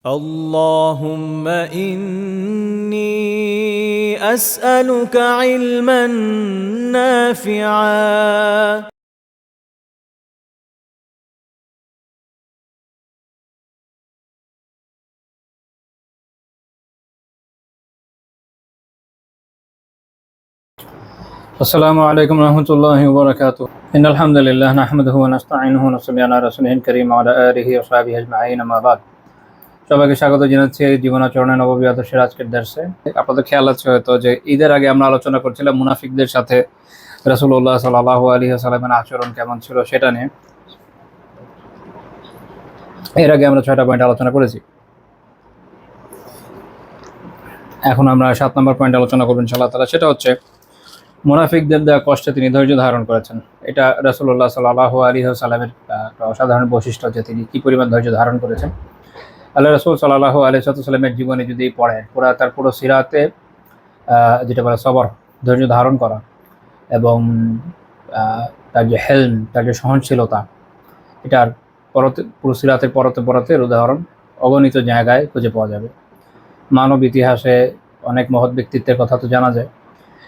اللهم إني أسألك علما نافعا আসসালামু আলাইকুম রহমতুল্লাহি ওয়া বারাকাতুহু ইন্নাল হামদুলিল্লাহ নাহমাদুহু ওয়া নাস্তাঈনুহু ওয়া নুসাল্লি আলা রাসূলিহিল কারীম ওয়া আলা আলিহি ওয়া সাহবিহি আজমাইন আম্মা বাদ। সবাইকে স্বাগত জানাচ্ছি জীবনাচরণে নববী আদর্শের আজকের দর্শে। আপনাদের খেয়াল আছে হয়তো যে ঈদের আগে আমরা আলোচনা করছিলাম মুনাফিকদের সাথে রাসূলুল্লাহ সাল্লাল্লাহু আলাইহি ওয়াসাল্লামের আচরণ কেমন ছিল সেটা নিয়ে। এর আগে আমরা 6টা পয়েন্ট আলোচনা করেছি। এখন আমরা 7 নম্বর পয়েন্ট আলোচনা করব ইনশাআল্লাহ তাআলা। সেটা হচ্ছে মুনাফিকদের দেওয়া কষ্টে তিনি ধৈর্য ধারণ করেছেন। এটা রাসূলুল্লাহ সাল্লাল্লাহু আলাইহি ওয়াসাল্লামের একটা অসাধারণ বৈশিষ্ট্য যে তিনি কি পরিমাণ ধৈর্য ধারণ করেছেন। আল্লাহ রাসূল সাল্লাল্লাহু আলাইহি ওয়াসাল্লামের জীবনে যদি পড়েন তার পুরো সিরাতে যেটা বলে সবর, ধৈর্য ধারণ করা এবং তার যে হেলম, তার যে সহনশীলতা, এটার পুরো সিরাতের পরতে উদাহরণ অগণিত জায়গায় খুঁজে পাওয়া যাবে। মানব ইতিহাসে অনেক মহৎ ব্যক্তিত্বের কথা তো জানা যায়,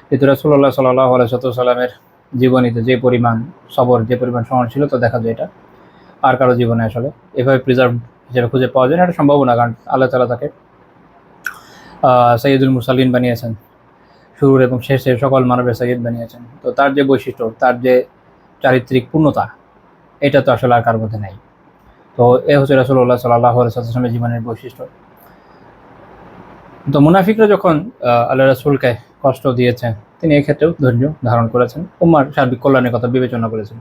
কিন্তু রাসূলুল্লাহ সাল্লাল্লাহু আলাইহি ওয়াসাল্লামের জীবনীতে যে পরিমাণ সবর, যে পরিমাণ সহনশীলতা দেখা যায়, এটা আর কারো জীবনে আসলে এভাবে প্রিজার্ভ হিসেবে খুঁজে পাওয়া যায় না। এটা সম্ভব না, কারণ আল্লাহ তাআলা তাকে সাইয়্যিদুল মুরসালিন বানিয়েছেন, শুরুর এবং শেষের সকল মানবের সাইয়্যিদ বানিয়েছেন। তো তার যে বৈশিষ্ট্য, তার যে চারিত্রিক পূর্ণতা, এটা তো আসলে আর কার মধ্যে নাই। তো এ হচ্ছে রাসূলুল্লাহ সাল্লাল্লাহু আলাইহি ওয়াসাল্লামের জীবনের বৈশিষ্ট্য। তো মুনাফিকরা যখন আল্লাহ রাসূলকে কষ্ট দিয়েছে, তিনি এক্ষেত্রেও ধৈর্য ধারণ করেছেন, উম্মার সার্বিক কল্যাণের কথা বিবেচনা করেছেন।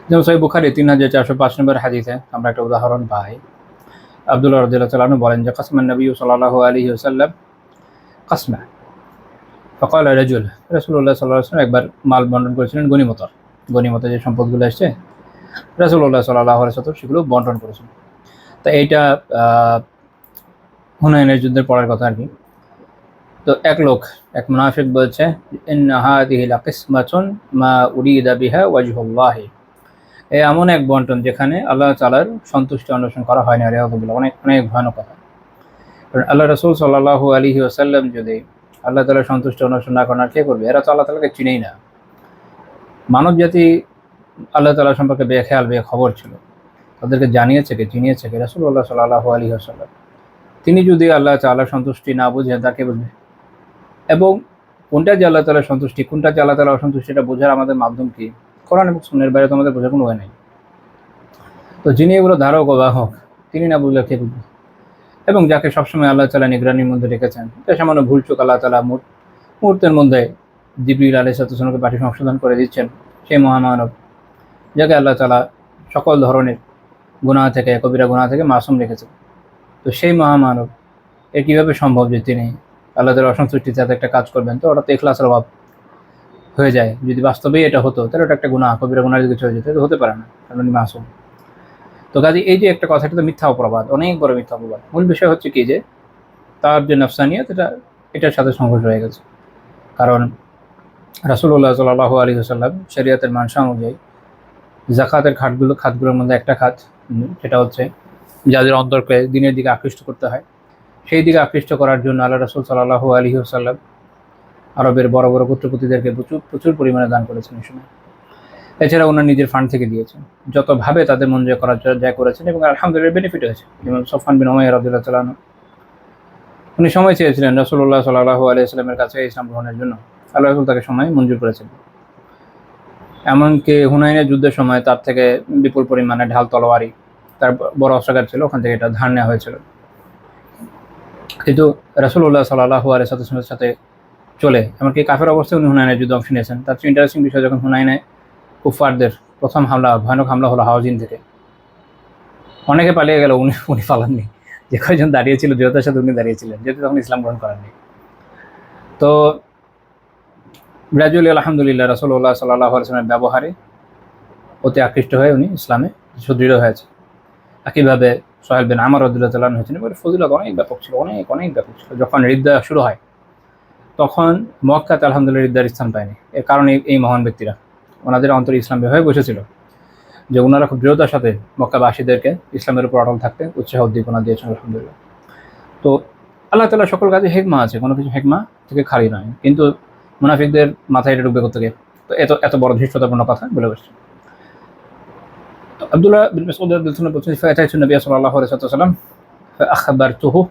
যেমন সহিহ বুখারী 3405 নম্বর হাদিসে আমরা একটা উদাহরণ পাই। আব্দুল্লাহ রাদিয়াল্লাহু তাআলা আনহু বলেন যে কাসমান নবী সাল্লাল্লাহু আলাইহি ওয়াসাল্লাম কাসমা ফাকাল রাজুল, রাসূলুল্লাহ সাল্লাল্লাহু আলাইহি ওয়াসাল্লাম একবার মাল বন্টন করেছিলেন। গনিমতে যে সম্পদগুলো আসছে, রাসূলুল্লাহ সাল্লাল্লাহু আলাইহি ওয়াসাল্লাম সেগুলো বন্টন করেছেন। তো এইটা হুনাইনের যুদ্ধের পরের কথা আর কি। তো এক মুনাফিক বলছে, ইন্না হাযিহি লাকিসমাতুন মা উরিদা বিহা ওয়াজহুল্লাহ, এই এমন এক বন্টন যেখানে আল্লাহ তাআলার সন্তুষ্টি অন্বেষণ করা হয় না। আলিয়াহুবিল্লাহ, অনেক অনেক ভয়ানক কথা। কারণ আল্লাহ রাসূল সাল্লাল্লাহু আলাইহি ওয়াসাল্লাম যদি আল্লাহ তাআলার সন্তুষ্টি অন্বেষণ না করেন, কে করবে? এরা তো আল্লাহ তাআলাকে চিনেই না। মানব জাতি আল্লাহ তাআলা সম্পর্কে বেখেয়াল, বেখবর ছিল। তাদেরকে চিনিয়েছে কে? রাসূলুল্লাহ সাল্লাল্লাহু আলাইহি ওয়াসাল্লাম। তিনি যদি আল্লাহ তাআলার সন্তুষ্টি না বুঝেন, তাকে বুঝবে। এবং কোনটা যে আল্লাহ তাআলার সন্তুষ্টি, কোনটা যে আল্লাহ তাআলার অসন্তুষ্টি, এটা বোঝার আমাদের মাধ্যম কি? কোরআন এবং সুন্নাহর বাইরে তো আমাদের বোঝার কোনো উপায় নেই। তো যিনি এগুলো ধারক ও বাহক, তিনি না বুঝলে কে বুঝবে? এবং যাকে সবসময় আল্লাহ তাআলা নিগরানির মধ্যে রেখেছেন, এটা সামান্য ভুলচুক আল্লাহ তাআলা মুহূর্তের মধ্যে জিবরিল আলাইহিস সালামকে পাঠিয়ে সংশোধন করে দিচ্ছেন, সেই মহামানব যাকে আল্লাহ তাআলা সকল ধরনের গুনাহ থেকে, কবিরা গুনাহ থেকে মাসুম রেখেছেন। তো সেই মহামানব, এ কীভাবে সম্ভব যে তিনি আল্লাহ তাআলার অসন্তুষ্টিতে একটা কাজ করবেন? তো ওটা তো ইখলাসের অভাব হয়ে যায়। যদি বাস্তবেই এটা হতো, তাহলে ওটা একটা গুনাহ, কবিরা গুনাহ যদি কিছু হয়ে যেত, হতে পারে না, কারণ উনি মাসুম। তো কাজে এই যে একটা কথা, এটা তো মিথ্যা অপবাদ, অনেক বড় মিথ্যা অপবাদ। মূল বিষয় হচ্ছে কি, যে তার যে নফসানিয়ত, এটার সাথে সংঘর্ষ হয়ে গেছে। কারণ রাসূলুল্লাহ সাল্লাল্লাহু আলাইহি ওয়াসাল্লাম শরীয়তের মানসা অনুযায়ী যাকাতের খাতগুলোর মধ্যে একটা খাত, সেটা হচ্ছে যাদের অন্তরকে দিনের দিকে আকৃষ্ট করতে হয়, সেই দিকে আকৃষ্ট করার জন্য আল্লাহ রাসূল সাল্লাল্লাহু আলাইহি ওয়াসাল্লাম আরবের বড় বড় পুত্রপতিদেরকে প্রচুর পরিমাণে দান করেছেন এই সময়। এছাড়া ওনার নিজের ফান্ড থেকে দিয়েছেন, যতভাবে তাদের মন জয় করার জয় করেছেন, এবং আলহামদুলিল্লাহ বেনিফিট হয়েছে। যেমন সফওয়ান বিন উমাইয়া রাদিয়াল্লাহু তাআলা আনহু, উনি সময় চেয়েছিলেন রাসূলুল্লাহ সাল্লাল্লাহু আলাইহি ওয়াসাল্লামের কাছে ইসলাম গ্রহণের জন্য, আল্লাহ রাসূল তাকে সময় মঞ্জুর করেছেন। এমনকি হুনাইনের যুদ্ধের সময় তার থেকে বিপুল পরিমাণে ঢাল তলোয়ারি, তার বড় অস্ত্রাগার ছিল, ওখান থেকে এটা ধার নেওয়া হয়েছিল। কিন্তু রাসূলুল্লাহ সাল্লাল্লাহু আলাইহি ওয়াসাল্লামের সাথে চলে, এমনকি কাফের অবস্থায় উনি হুনাইনের যুদ্ধে অংশ নিয়েছেন। তার চেয়ে ইন্টারেস্টিং বিষয়, যখন হুনাইনে কুফফারদের প্রথম ভয়ানক হামলা হলো হাওয়াজিন থেকে, অনেকে পালিয়ে গেল, উনি পালাননি। যে কয়জন দাঁড়িয়েছিল দৃঢ়তার সাথে, উনি দাঁড়িয়েছিলেন, যেহেতু তখন ইসলাম গ্রহণ করেননি। তো গ্রাজুয়ালি আলহামদুলিল্লাহ রাসূলুল্লাহ সাল্লাল্লাহু আলাইহি ওয়াসাল্লামের ব্যবহারে অতি আকৃষ্ট হয়ে উনি ইসলামে সুদৃঢ় হয়েছে। একইভাবে সোহেল বিন আমর রাদিয়াল্লাহু তাআলা হয়েছেন, এবার ফজিলত অনেক ব্যাপক ছিল, অনেক ব্যাপক ছিল। যখন রিদ্দা শুরু হয়, তখন মক্কাতে আলহামদুলিল্লাহ রিদ্দার স্থান পায়নি। এর কারণে এই মহান ব্যক্তিরা, ওনাদের অন্তরে ইসলাম হয়ে বসেছিল। যে ওনারা খুব দৃঢ়তার সাথে মক্কাবাসীদেরকে ইসলামের উপর অটল থাকতে উৎসাহ উদ্দীপনা দিয়েছেন আলহামদুলিল্লাহ। তো আল্লাহ তাআলা সকল কাজে হিকমা আছে, কোনো কিছু হিকমা থেকে খালি নয়, কিন্তু মুনাফিকদের মাথায় এটা ঢুকবে কোথেকে? তো এত এত বড় ধৃষ্টতাপূর্ণ কথা বলে বসছে। তো আব্দুল্লাহ বিন মাসউদ রাদিয়াল্লাহু আনহু বলছেন, ফাআতাইতু নবী সাল্লাল্লাহু আলাইহি ওয়াসাল্লাম ফাআখবারতুহু,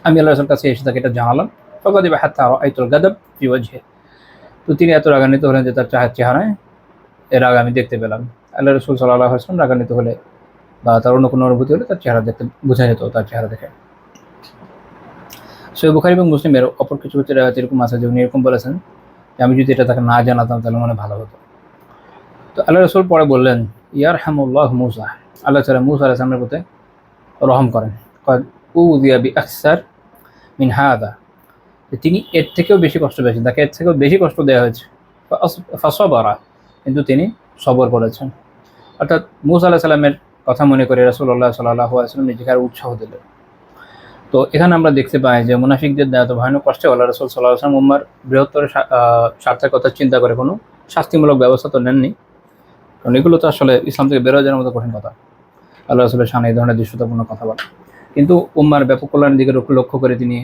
আমি আল্লাহর রাসূলের কাছে এসে তাকে এটা জানালাম। ফাগাদিবা হাত্তা রাআইতুল গাদাব ফি ওয়াজহি, তো তিনি এত রাগান্বিত হলেন যে তার চেহারায় এর রাগ আমি দেখতে পেলাম। আল্লাহ রাসূল সাল্লাল্লাহু আলাইহি ওয়াসাল্লাম রাগান্বিত হলে বা তার অন্য কোনো অনুভূতি হলে তার চেহারা দেখতে বোঝা যেত, তার চেহারা দেখে। সহিহ বুখারী এবং মুসলিমের অপর কিছু কিছু রিওয়ায়াত এরকম আছে যে উনি এরকম বলেছেন যে আমি যদি এটা তাকে না জানাতাম তাহলে মনে ভালো হতো। তো আল্লাহ রাসূল পরে বললেন, ইয়ারহামুল্লাহ মুসা, আল্লাহ তাআলা মুসা আলাইহিস সালামের প্রতি রহম করেন। ক্বাদ উযিয়া বিআকসার মিন হাযা, তিনি এর থেকেও বেশি কষ্ট পেয়েছেন, তাকে এর থেকেও বেশি কষ্ট দেওয়া হয়েছে। ফাসাবারা, কিন্তু তিনি সবর করেছেন। অর্থাৎ মুসা আলাইহিস সালামের কথা মনে করে রাসূলুল্লাহ সাল্লাল্লাহু আলাইহি ওয়াসাল্লাম নিজেকে আরো উৎসাহ দিলেন। তো এখানে আমরা দেখতে পাই যে মুনাফিকদের এত ভয়ানক কষ্টে আল্লাহ রাসূল সাল্লাল্লাহু আলাইহি ওয়াসাল্লাম উম্মার বৃহত্তর স্বার্থের কথা চিন্তা করে কোনো শাস্তিমূলক ব্যবস্থা তো নেননি, কারণ এগুলো তো আসলে ইসলাম থেকে বেরোয় যাওয়ার মতো কঠিন কথা। আল্লাহ রাসূলের শানে এই ধরনের দৃশ্যতাপূর্ণ কথা বলা, কিন্তু উম্মার ব্যাপক কল্যাণের দিকে লক্ষ্য করে তিনি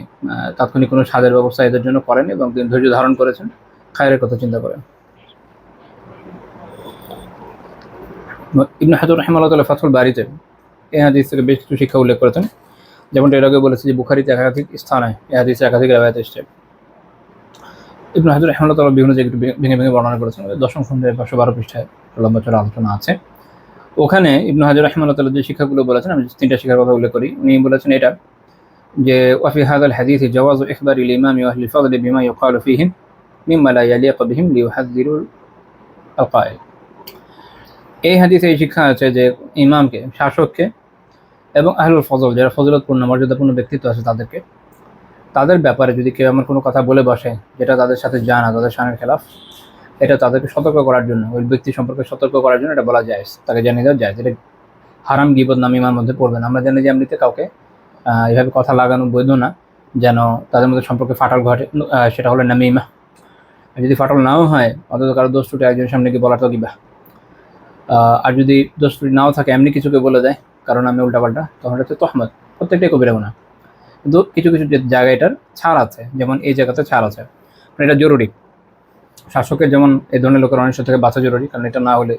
তাৎক্ষণিক কোনো সাজের ব্যবস্থা এদের জন্য করেন এবং তিনি ধৈর্য ধারণ করেছেন, খায়রের কথা চিন্তা করেন। ইবনে হাজার রাহিমাহুল্লাহ তাআলা ফাথুল বারীতে এই হাদিস থেকে বেশ কিছু শিক্ষা উল্লেখ করেছেন, যেমনটা এর আগে বলেছে যে বুখারীতে একাধিক স্থানে এই হাদিসে একাধিক রিওয়ায়াত এসেছে। ইবনে হাজার রাহিমাহুল্লাহ তাআলা বিভিন্ন জায়গায় একটু ভেঙে ভেঙে বর্ণনা করেছেন। দশম খণ্ডের 512 পৃষ্ঠায় লম্বা চড়া আলোচনা আছে। ওখানে ইবনে হাজার রাহিমাহুল্লাহ তাআলা যে শিক্ষাগুলো বলেছেন, আমি 3টা শিক্ষার কথা উল্লেখ করি। উনি বলেছেন এটা যে ওয়াফি হাযাল হাদিস জাওয়াজু ইখবারিল ইমামি ওয়া আহলিল ফাদলি বিমা ইউকালু ফীহিম মিম্মা লা ইয়ালিকু বিহিম লিইউহাযযিরুল আল-কাইল। এই হাদিসে এই শিক্ষা আছে যে ইমামকে, শাসককে এবং আহলুল ফজল, যারা ফজিলতপূর্ণ মর্যাদাপূর্ণ ব্যক্তিত্ব আছে তাদেরকে, তাদের ব্যাপারে যদি কেউ এমন কোনো কথা বলে বসে যেটা তাদের সাথে যায় না, তাদের শানের খেলাফ, এটা তাদেরকে সতর্ক করার জন্য, ওই ব্যক্তি সম্পর্কে সতর্ক করার জন্য এটা বলা যায়, তাকে জানিয়ে দেওয়া যায়। এটা হারাম গীবত নামিমার মধ্যে পড়বে না। আমরা জানি যে এমনিতে কাউকে এভাবে কথা লাগানো বৈধ না, যেন তাদের মধ্যে সম্পর্কে ফাটল ঘটে, সেটা হলো নামিমা। যদি ফাটল নাও হয়, অন্তত কারো দোষ ত্রুটি একজনের সামনে গিয়ে বলা তো গিবা। আর যদি দোষ ত্রুটি নাও থাকে, এমনি কিছুকে বলে দেয় কারণ আমি উল্টাপাল্টা, তখন এটা হচ্ছে তহমত, প্রত্যেকটাই কবিরা গুনাহ। কিন্তু কিছু কিছু জায়গায় এটার ছাড় আছে, যেমন এই জায়গাতে ছাড় আছে, এটা জরুরি। শাসকের যেমন এই ধরনের লোকের অনিষ্ট থেকে বাঁচা জরুরি, কারণ এটা না হলে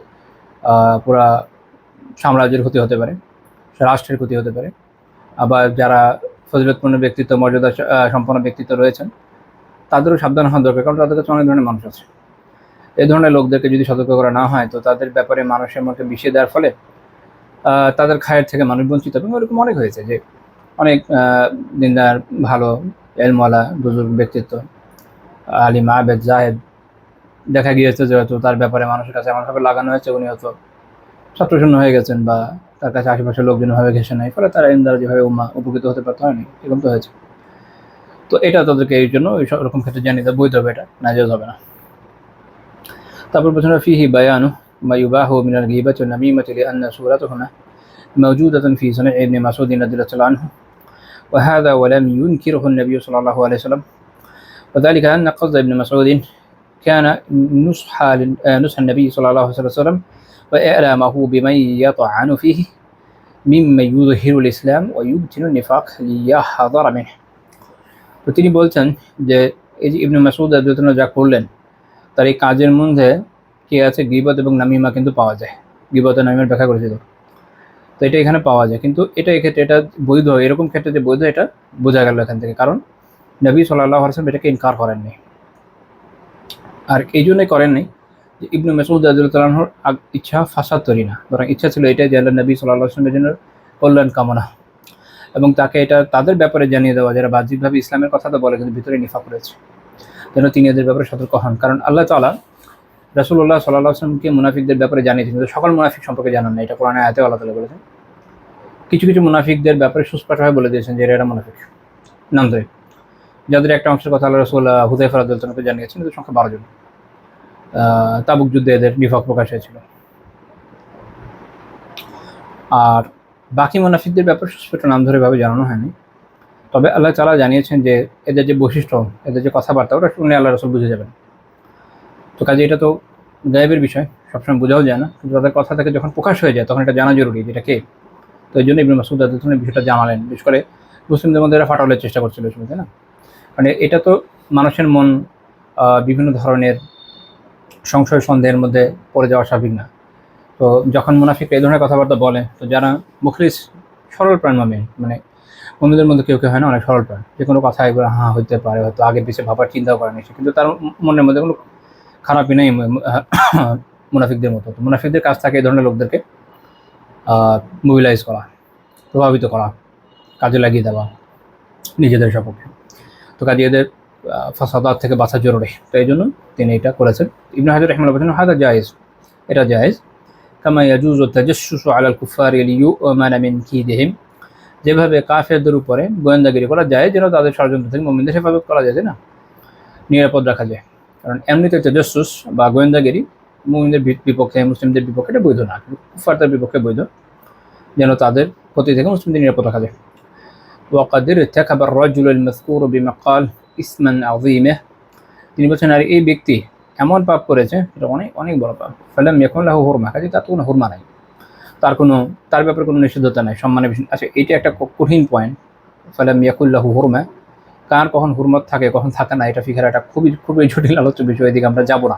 পুরা সাম্রাজ্যের ক্ষতি হতে পারে, রাষ্ট্রের ক্ষতি হতে পারে। আবার যারা ফজিলতপূর্ণ ব্যক্তিত্ব, মর্যাদা সম্পন্ন ব্যক্তিত্ব রয়েছেন, তাদেরও সাবধান হওয়া দরকার, কারণ তাদের কাছে অনেক ধরনের মানুষ আছে। এই ধরনের লোকদেরকে যদি সতর্ক করা না হয়, তো তাদের ব্যাপারে মানুষের মধ্যে বিষিয়ে দেওয়ার ফলে তাদের খায়ের থেকে মানুষ বঞ্চিত। এবং এরকম অনেক হয়েছে যে অনেক দিনদার, ভালো এলমওয়ালা বুজুর্গ ব্যক্তিত্ব, আলিম, আবেদ, জাহেদ, দেখা গিয়েছে যে হয়তো তার ব্যাপারে মানুষের কাছে এমনভাবে লাগানো হয়েছে উনি হয়তো ছাত্রশূন্য হয়ে গেছেন, বা তার কাছে আশেপাশের লোকজন ভাবে ঘেসে নেয়, ফলে তারা এর দ্বারা যেভাবে উম্মাহ উপকৃত হতে পারতে হয়নি, এরকম তো হয়েছে। তো এটা তাদেরকে এই জন্য ওই রকম ক্ষেত্রে জানিয়ে দেওয়া বৈধ হবে, এটা নাজায়েজ হবে না। তারপর বলছেন ফিহি বায়ানু মা ইউবাহু মিনাল গীবাতি ওয়ান নামিমাতি লিআন্না সূরাতুহুমা মাওজুদাতুন ফি সুনান ইবনে মাসউদ রাদিয়াল্লাহু আনহু ওয়া হাযা ওয়া লাম ইউনকিরহু an-নাবিয়্যু সাল্লাল্লাহু আলাইহি ওয়াসাল্লাম وذلك أن قصد ابن مسعود كان نصح النبي صلى الله عليه وسلم وإعلامه بمن يطعن فيه مما يظهر الإسلام ويبطن النفاق ليحذر منه। তো তিনি বলছেন যে এই যে ইবনে মাসউদ রাদিয়াল্লাহু আনহু যা করলেন, তার এই কাজের মধ্যে কি আছে, গীবত এবং নামিমা কিন্তু পাওয়া যায়। গীবত ও নামিমার ব্যাখ্যা করেছিল, তো এটা এখানে পাওয়া যায়। কিন্তু এটা এক্ষেত্রে এটা বৈধ, এরকম ক্ষেত্রে যে বৈধ এটা বোঝা গেল এখান থেকে, কারণ নবী সাল্লাল্লাহু আলাইহি ওয়াসাল্লাম এটাকে ইনকার করেননি। আর এই জন্যই করেননি যে ইবনে মাসউদ রাদিয়াল্লাহু আনহুর ইচ্ছা ফাসাদ তৈরি না, বরং ইচ্ছা ছিল এটাই যে আল্লাহ নবী সাল্লাল্লাহু আলাইহি ওয়াসাল্লামের জন্য কল্যাণ কামনা, এবং তাকে এটা তাদের ব্যাপারে জানিয়ে দেওয়া যারা বাহ্যিকভাবে ইসলামের কথা তো বলে কিন্তু ভিতরে নিফাক রয়েছে, যেন তিনি এদের ব্যাপারে সতর্ক হন। কারণ আল্লাহ তাআলা রাসূলুল্লাহ সাল্লাল্লাহু আলাইহি ওয়াসাল্লামকে মুনাফিকদের ব্যাপারে জানিয়েছেন, কিন্তু সকল মুনাফিক সম্পর্কে জানান না। এটা কোরআনে আয়াতে আল্লাহ তাআলা বলেছেন। কিছু কিছু মুনাফিকদের ব্যাপারে সুস্পষ্টভাবে বলে দিয়েছেন যে এরা মুনাফিক নাম ধরে, যাদের একটা অংশের কথা আল্লাহ রাসূল হুযায়ফা রাদিয়াল্লাহু আনহু জানিয়েছেন, এদের সংখ্যা 12 জন। তাবুক যুদ্ধে এদের নিফাক প্রকাশ হয়েছিল। আর বাকি মুনাফিকদের ব্যাপারে সুস্পষ্ট নাম ধরে ভাবে জানানো হয়নি, তবে আল্লাহ তাআলা জানিয়েছেন যে এদের যে বৈশিষ্ট্য, এদের যে কথাবার্তা, ওটা শুনে আল্লাহ রাসূল বুঝে যাবেন। তো কাজে এটা তো গায়েবের বিষয়, সবসময় বোঝাও যায় না, কিন্তু তাদের কথা থেকে যখন প্রকাশ হয়ে যায় তখন এটা জানা জরুরি যেটা কে। তো এই জন্য ইবনে মাসউদ রাদিয়াল্লাহু আনহু বিষয়টা জানালেন, বিশেষ করে মুসলিমদের মধ্যে এরা ফাটালের চেষ্টা করছিল শুরু, তাই না? মানে এটা তো মানুষের মন বিভিন্ন ধরনের সংশয় সন্দেহের মধ্যে পড়ে যাওয়া স্বাভাবিক না। তো যখন মুনাফিকরা এই ধরনের কথাবার্তা বলে, তো যারা মুখলিস সরল প্রাণ মুমিন, মানে মুমিনদের মধ্যে কেউ কেউ হয় না অনেক সরল প্রাণ, যে কোনো কথা একবার হ্যাঁ হইতে পারে, হয়তো আগে পিছিয়ে ভাবার চিন্তাও করে নিচ্ছে, কিন্তু তার মনের মধ্যে কোনো খারাপই নেই মুনাফিকদের মতো। তো মুনাফিকদের কাজ থাকে এই ধরনের লোকদেরকে মোবিলাইজ করা, প্রভাবিত করা, কাজে লাগিয়ে দেওয়া নিজেদের সপক্ষে। তো কাজে এদের ফাসাদাত থেকে বাঁচা জরুরি, তো এই জন্য তিনি এটা করেছেন। ইবনে হাজার রাহিমাহুল্লাহ বলেছেন হাদা জায়েজ, এটা জায়েজ। কামা ইয়াজুজু তাজাসসুসু আলাল কুফারি লিইউমানা মিন কিদিহিম, যেভাবে কাফেরদের উপরে গোয়েন্দাগিরি করা যায় যেন তাদের ষড়যন্ত্র থেকে মুমিনদের হেফাজত করা যায়, তাই না, নিরাপদ রাখা যায়। কারণ এমনিতে তাজাসসুস বা গোয়েন্দাগিরি মুমিনদের বিপক্ষে, মুসলিমদের বিপক্ষে এটা বৈধ না, কিন্তু কুফারদের বিপক্ষে বৈধ, যেন তাদের ক্ষতি থেকে মুসলিমদের নিরাপদ রাখা যায়। وقد ارتكب الرجل المذكور بمقال اسما عظيما, তিনি বলছেন আর এই ব্যক্তি এমন পাপ করেছে এটা অনেক অনেক বড় পাপ। ফালাম ইয়াকুন লাহু হুরমা, কাজে তার কোনো হুরমা নাই, তার ব্যাপারে কোনো নিষিদ্ধতা নাই, সম্মানের বিষয়। আচ্ছা, এটা একটা কঠিন পয়েন্ট। ফালাম ইয়াকুন লাহু হুরমা, কার কখন হুরমত থাকে কখন থাকে না, এটা ফিকের একটা খুবই খুবই জটিল আলোচ্য বিষয়, এদিকে আমরা যাবো না।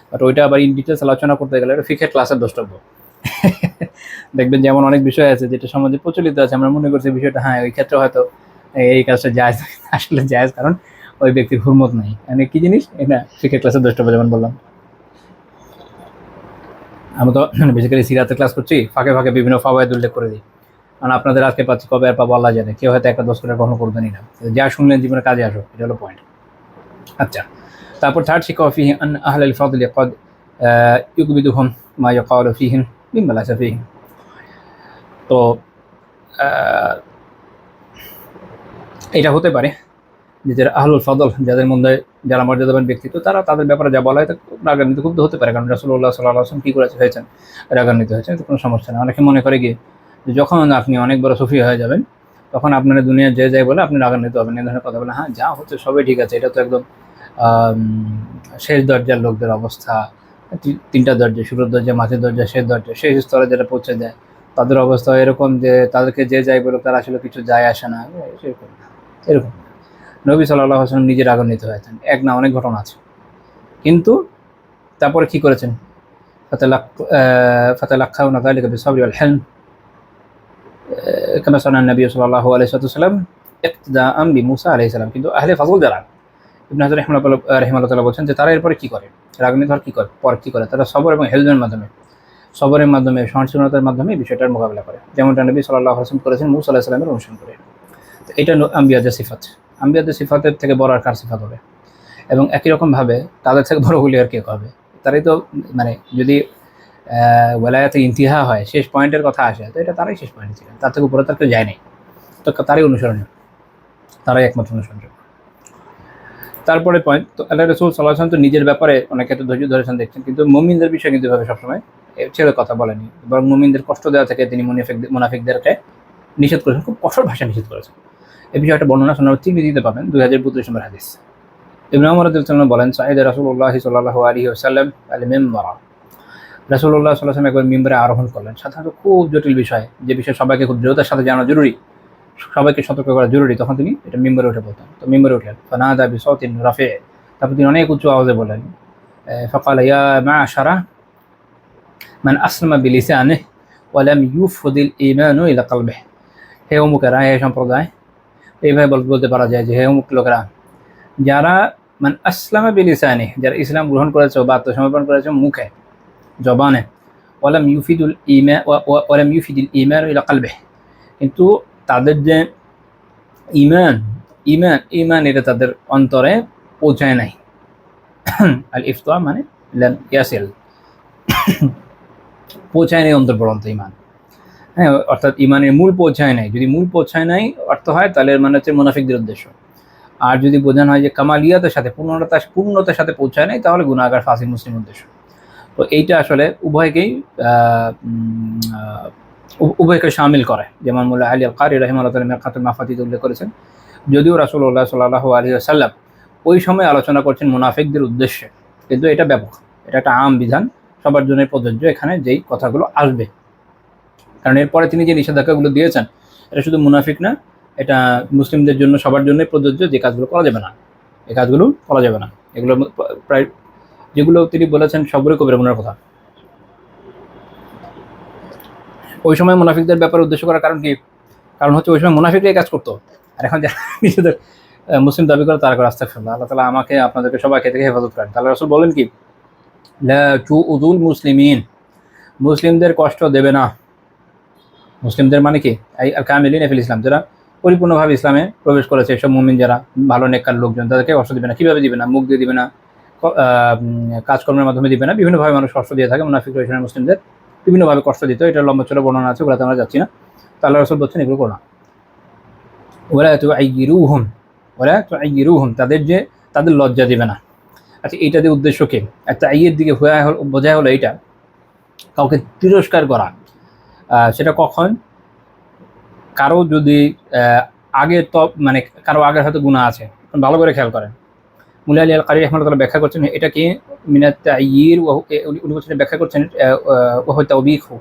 বাট ওইটা আবার ইন ডিটেলস আলোচনা করতে গেলে এটা ফিকের ক্লাসের দ্রষ্টব্য। দেখবেন যেমন অনেক বিষয় আছে যেটা সমাজে প্রচলিত আছে, আমরা মনে করছি বিষয়টা হ্যাঁ ওই ক্ষেত্রে হয়তো এই কাজটা জায়েজ, আসলে জায়েজ, কারণ ওই ব্যক্তির হুরমত নাই। মানে কি জিনিস এটা ফিকের ক্লাসের দ্রষ্টব্য, যেমন বললাম। আমরা তো বেসিক্যালি সিরাতের ক্লাস করছি, ফাঁকে ফাঁকে বিভিন্ন ফাওয়ায়েদ উল্লেখ করে দিই, কারণ আপনাদের আজকে পাচ্ছি, কবে আর পাবো আল্লাহ জানে, কেউ হয়তো একটা 10 করে কখনো করবেনই না, যা শুনলেন জীবনে কাজে আসো, এটা হলো পয়েন্ট। আচ্ছা, তারপর থার্ড শিক্ষা ফিহি আন আহলাল ফাদলি ক্বাদ ইউকবিদুহুম মা ইয়াকালু ফিহিম মিম্মা লাইসা ফিহিম। তো এটা হতে পারে যে যারা আহলুল ফাদল, যাদের মধ্যে যারা মর্যাদাবান ব্যক্তিত্ব, তারা তাদের ব্যাপারে যা বলা হয় তা রাগান্বিত খুব হতে পারে, কারণ রাসূলুল্লাহ সাল্লাল্লাহু আলাইহি ওয়াসাল্লাম কী করেছে হয়েছেন, রাগান্বিত হয়েছেন, তো কোনো সমস্যা না। অনেকে মনে করে কি যে যখন আপনি অনেক বড় সুফি হয়ে যাবেন তখন আপনার দুনিয়া যে যাই বলে আপনি রাগান্বিত হবেন, এই ধরনের কথা বলে, হ্যাঁ যা হচ্ছে সবই ঠিক আছে, এটা তো একদম শেষ দরজার লোকদের অবস্থা, তিনটা দরজা, শুরুর দরজা, মাঝের দরজা, শেষ দরজা, শেষ স্তরে যারা পৌঁছে যায় তাদের অবস্থা এরকম যে তাদেরকে যে যাই বলুক তারা আসলে কিছু যায় আসে না, এরকম। নবী সাল্লাল্লাহু আলাইহি ওয়াসাল্লাম নিজে রাগান্বিত হয়েছেন, এক না অনেক ঘটনা আছে, কিন্তু তারপরে কি করেছেন, ফাতালাক্কাউনা যালিকা বিসবরি ওয়াল হিলম কামা সানা নবী সাল্লাল্লাহু আলাইহি ওয়াসাল্লাম ইক্তিদাআন বিমূসা আলাইহিস সালাম। কিন্তু আহলে ফাজল যারা, ইবনে হাজার রাহিমাহুল্লাহ বলছেন যে তারা এরপরে কি করে, রাগান্বিত হওয়ার কি করে, তারা সবর এবং হেলমের মাধ্যমে, সবরের মাধ্যমে, সহনশীলতার মাধ্যমে বিষয়টার মোকাবিলা করে, যেমনটা নবী সাল্লাল্লাহু আলাইহি ওয়াসাল্লাম করেছেন মূসা আলাইহিস সালামের অনুসরণ করে। তো এটা আম্বিয়াদের সিফাত, আম্বিয়াদের সিফাতের থেকে বড় আর কার সিফাত হবে? এবং একই রকমভাবে তাদের থেকে বড় হলে আর কে হবে? তারাই তো, মানে যদি ওয়ালায়াতে ইন্তিহা হয়, শেষ পয়েন্টের কথা আসে, তো এটা তারাই শেষ পয়েন্ট ছিলেন, তার থেকে উপরে তার কেউ যায় নাই, তো তারাই অনুসরণীয়, তারাই একমাত্র অনুসরণীয়। তারপরে পয়েন্ট, তো আল্লাহ রাসূল সাল্লাল্লাহু আলাইহি ওয়াসাল্লাম তো নিজের ব্যাপারে অনেক ক্ষেত্রে ধৈর্য ধরেছেন দেখছেন, কিন্তু মুমিনদের বিষয়ে কিন্তু এভাবে সবসময় ছেড়ে কথা বলেনি, বরং মুমিনদের কষ্ট দেওয়া থেকে তিনি মুনাফিকদেরকে নিষেধ করেছেন, খুব কঠোর ভাষায় নিষেধ করেছেন। এই বিষয়ে একটা বর্ণনা শোনার দিতে পাবেন 2032 নম্বর হাদিস। ইবনে ওমর রাদিয়াল্লাহু আনহু বলেন, সাইয়েদ রাসূলুল্লাহ সাল্লাল্লাহু আলাইহি ওয়াসাল্লাম আল মিম্বার, রাসূলুল্লাহ সাল্লাল্লাহু আলাইহি ওয়াসাল্লাম একবার মিম্বরে আরোহণ করলেন। সাধারণত খুব জটিল বিষয়, যে বিষয়ে সবাইকে খুব দৃঢ়তার সাথে জানা জরুরি, সবাইকে সতর্ক করা জরুরি, তখন তিনি এটা মিম্বরে উঠে বলতেন। তো মিম্বরে উঠলেন, ফানাদা বিসাউতিন রাফি', তারপর তিনি অনেক উঁচু আওয়াজে বলেন, ফাকালা ইয়া মা'শারা মান আসলামা বিলিসানিহি ওয়া লাম ইউফদিল ঈমানু ইলা কলবিহি, হে অমুকেরা, হে সম্প্রদায়, এইভাবে বলতে পারা যায় যে হে অমুক লোকেরা, যারা মান আসলামা বিলিসানিহি, যারা ইসলাম গ্রহণ করেছে বা আত্মসমর্পণ করেছে মুখে, জবানে, ওয়ালাম ইউফিদুল ঈমান ইলা কলবিহি, কিন্তু তাদের যে ঈমান এটা তাদের অন্তরে পৌঁছায় নাই। আল ইফতা মানে লাম ইয়াসিল, পৌঁছায় নাই অন্তর পর্যন্ত ঈমান, হ্যাঁ, অর্থাৎ ঈমানের মূল পৌঁছায় নাই। যদি মূল পৌঁছায় নাই অর্থ হয় তাহলে মানে হচ্ছে মুনাফিকদের উদ্দেশ্য। আর যদি বোঝানো হয় যে কামালিয়াতের সাথে, পূর্ণতার সাথে পৌঁছায় নাই, তাহলে গুনাহগার ফাসিক মুসলিম উদ্দেশ্য। তো এইটা আসলে উভয়কে শামিল করে, যেমন মুল্লা আলী আল কারি রাহিমাহুল্লাহ তাআলা মিরকাতুল মাফাতিতে উল্লেখ করেছেন, যদিও রাসূলুল্লাহ সাল্লাল্লাহু আলাইহি ওয়াসাল্লাম ওই সময় আলোচনা করছেন মুনাফিকদের উদ্দেশ্যে, কিন্তু এটা ব্যাপক, এটা একটা আম বিধান, সবার জন্য প্রযোজ্য এখানে যেই কথাগুলো আসবে। কারণ এরপরে তিনি যে নিষেধাজ্ঞাগুলো দিয়েছেন এটা শুধু মুনাফিক না, এটা মুসলিমদের জন্য সবার জন্যই প্রযোজ্য। যে কাজগুলো করা যাবে না, এই কাজগুলো করা যাবে না, এগুলো প্রায় যেগুলো তিনি বলেছেন সবগুলো কবিরা গুনার কথা। ওই সময় মুনাফিকদের ব্যাপারে উদ্দেশ্য করার কারণ কি? কারণ হচ্ছে ওই সময় মুনাফিকরাই কাজ করতো, আর এখন যারা নিজেদের মুসলিম দাবি করে তারা করে আস্তাগফিরুল্লাহ। আল্লাহ তাআলা আমাকে আপনাদেরকে সবাইকে থেকে হেফাজত করেন। তাহলে রাসূল বলেন কি, লা তুউযুল মুসলিমিন, মুসলিমদের কষ্ট দেবে না। মুসলিমদের মানে কি? এই আল কামিলিন ফিল ইসলাম, যারা পরিপূর্ণভাবে ইসলামে প্রবেশ করেছে, এসব মুমিন যারা ভালো নেককার লোকজন, তাদেরকে কষ্ট দিবে না। কীভাবে দিবে না? মুখ দিয়ে দিবে না, কাজকর্মের মাধ্যমে দিবে না, বিভিন্নভাবে মানুষ কষ্ট দিয়ে থাকে। মুনাফিকরা ওই মুসলিমদের বিভিন্নভাবে কষ্ট দিত, এটা লম্বা চড়া বর্ণনা আছে, ওগুলোতে আমরা যাচ্ছি না। তো আল্লাহ রাসূল বলছেন এগুলো করো না। ওয়ালা তুআইয়িরুহুম, ওয়ালা তুআইয়িরুহুম, তাদের লজ্জা দিবে না। আচ্ছা, এইটা দিয়ে উদ্দেশ্য কি? একটা আইয়ের দিকে বোঝায় হলো এইটা, কাউকে তিরস্কার করা। সেটা কখন? কারো যদি আগে মানে কারো আগের হয়তো গুনাহ আছে, ভালো করে খেয়াল করেন। মুলা আলী আল কারি রাহমাতুল্লাহ ব্যাখ্যা করছেন এটা কি মিনাত তাইয়ির, উনি বলছেন ব্যাখ্যা করছেন ওয়া হুয়া তাওবীহু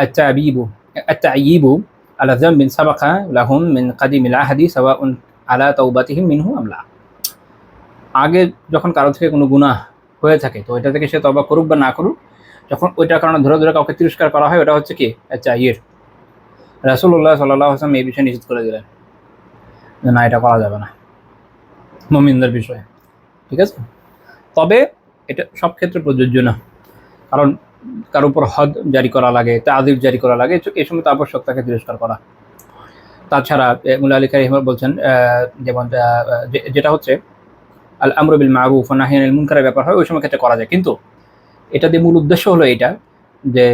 আত-তা'বীবু আত-তা'য়ীবু আলা যামবিন সাবাকা লাহুম মিন কাদিমিল আহদি সাওয়াউন আলা তাওবাতিহিম মিনহু আম লা। আগে যখন কারো থেকে কোনো গুনাহ হয়ে থাকে, তো এটা থেকে সে তওবা করুক বা না করুক, যখন ওইটার কারণে ধরে ধরে কাউকে তিরস্কার করা হয়, ওটা হচ্ছে কি তাইয়ির। রাসূলুল্লাহ সাল্লাল্লাহু আলাইহি ওয়াসাল্লাম এই বিষয়ে নিষেধ করে দিলেন যে না, এটা করা যাবে না মুমিনদের বিষয়ে। ঠিক আছে, তবে এটা সব ক্ষেত্রে প্রযোজ্য না, কারণ কারোর উপর হদ জারি করা লাগে, তাযীব জারি করা লাগে, এই সময় তো আবশ্যক তাকে তিরস্কার করা। তাছাড়া মুলা আলী কারি বলছেন যেমন যেটা হচ্ছে আল আমরু বিল মারুফ ওয়া নাহয়ি আনিল মুনকারের ব্যাপার হয়, ওই সময় ক্ষেত্রে করা যায়। কিন্তু এটা দিয়ে মূল উদ্দেশ্য হলো এইটা যে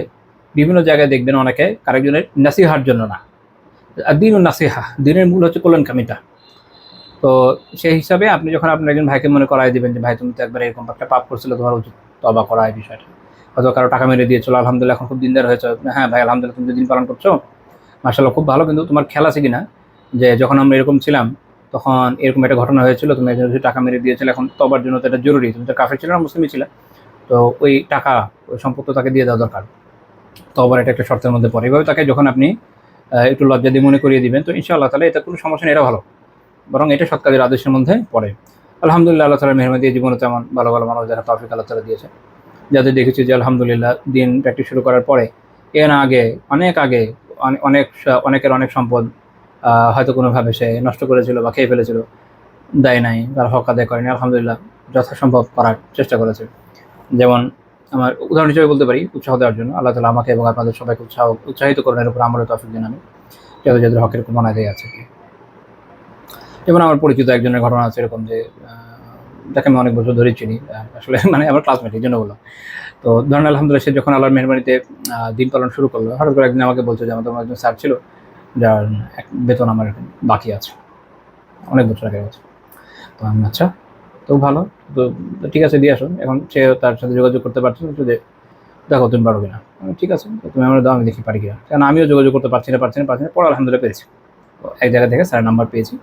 বিভিন্ন জায়গায় দেখবেন অনেকে আরেকজনের নাসিহার জন্য না, দ্বীনুন নাসিহা, দ্বীনের মূল হচ্ছে কল্যাণকামিতা। তো সেই হিসাবে আপনি যখন আপনার একজন ভাইকে মনে করাই দিবেন যে ভাই তুমি তো একবার এরকম একটা পাপ করছিলে, তোমার উচিত তওবা করা, এই বিষয়টা। হয়তো কারো টাকা মেরে দিয়েছিল, আলহামদুলিল্লাহ এখন খুব দিনদার হয়েছে, হ্যাঁ ভাই আলহামদুলিল্লাহ তুমি দিন পালন করছো, মাশাআল্লাহ খুব ভালো, কিন্তু তোমার খেয়াল আছে কিনা যে যখন আমরা এরকম ছিলাম তখন এরকম একটা ঘটনা হয়েছিল, তুমি একজন টাকা মেরে দিয়েছিলে, এখন তওবার জন্য তো এটা জরুরি, তুমি তো কাফের ছিলে না মুসলিমই ছিলে, তো ওই টাকা ওই সম্পদ তাকে দিয়ে দেওয়া দরকার, তওবার এটা একটা শর্তের মধ্যে পড়ে। এভাবে তাকে যখন আপনি একটু লজ্জা দিয়ে মনে করিয়ে দিবেন, তো ইনশাআল্লাহ তাহলে এটা কোনো সমস্যা নেই, এটা ভালো, বরং এটা সৎ কাজের আদেশের মধ্যে পড়ে। আলহামদুলিল্লাহ আল্লাহ তাআলার মেহরবানি দিয়ে জীবনে তেমন ভালো ভালো মানুষ যারা তৌফিক আল্লাহ তাআলা দিয়েছে, যাদের দেখেছি যে আলহামদুলিল্লাহ দিন প্র্যাকটিস শুরু করার পরে এর আগে অনেকের অনেক সম্পদ হয়তো কোনোভাবে সে নষ্ট করেছিল বা খেয়ে ফেলেছিল, দেয় নাই, তার হক আদায় করেনি, আলহামদুলিল্লাহ যথাসম্ভব করার চেষ্টা করেছে। যেমন আমার উদাহরণ হিসেবে বলতে পারি, উৎসাহ দেওয়ার জন্য আল্লাহ তাআলা আমাকে এবং আপনাদের সবাইকে উৎসাহিত করেন, এর উপর আমলের তৌফিক দিন আমি, যাদের হকের মনে দেয় আছে। যেমন আমার পরিচিত একজনের ঘটনা আছে এরকম যে তাকে আমি অনেক বছর ধরেই চিনি, আসলে মানে আমার ক্লাসমেট, এই জন্য বললাম। তো ধরেন আলহামদুলিল্লাহ সে যখন আল্লাহর মেহরবানিতে দিন পালন শুরু করলো, হঠাৎ করে একদিন আমাকে বলছে যে আমাদের একজন স্যার ছিল যার বেতন আমার এরকম বাকি আছে, অনেক বছর আগে গেছে। তো আমি আচ্ছা, তো ভালো, তো ঠিক আছে দিয়ে আসো। এখন সে তার সাথে যোগাযোগ করতে পারছে না, যে দেখো তুমি পারো কিনা, ঠিক আছে তুমি আমার দাও, আমি দেখি পারি কিনা। কারণ আমিও যোগাযোগ করতে পারছি না, পরে আলহামদুলিল্লাহ পেরেছি, এক জায়গা থেকে স্যারের নাম্বার পেয়েছি।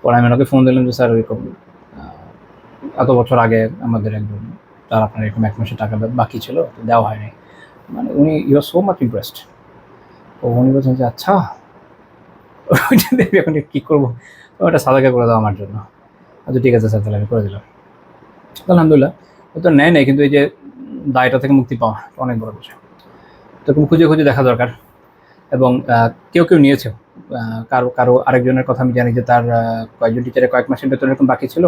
পরে আমি ওনাকে ফোন দিলাম যে স্যার ওইরকম এত বছর আগে আমাদের একজন তার আপনার এরকম 1 মাসের টাকা বাকি ছিল, দেওয়া হয়নি, মানে উনি you are so much impressed. তো উনি বলছেন যে আচ্ছা ওইটা দেখবি এখন কী করবো, ওটা সাদাকা করে দাও আমার জন্য। আচ্ছা ঠিক আছে স্যার, তাহলে আমি করে দিলাম। আলহামদুলিল্লাহ ও তো নেয় নাই, কিন্তু এই যে দায়টা থেকে মুক্তি পাওয়া অনেক বড় বিষয়। তো খুঁজে খুঁজে দেখা দরকার। এবং কেউ নিয়েছে, কারো আরেকজনের কথা আমি জানি যে তার কয়েকজন টিচারের কয়েক মাসের বেতন এরকম বাকি ছিল,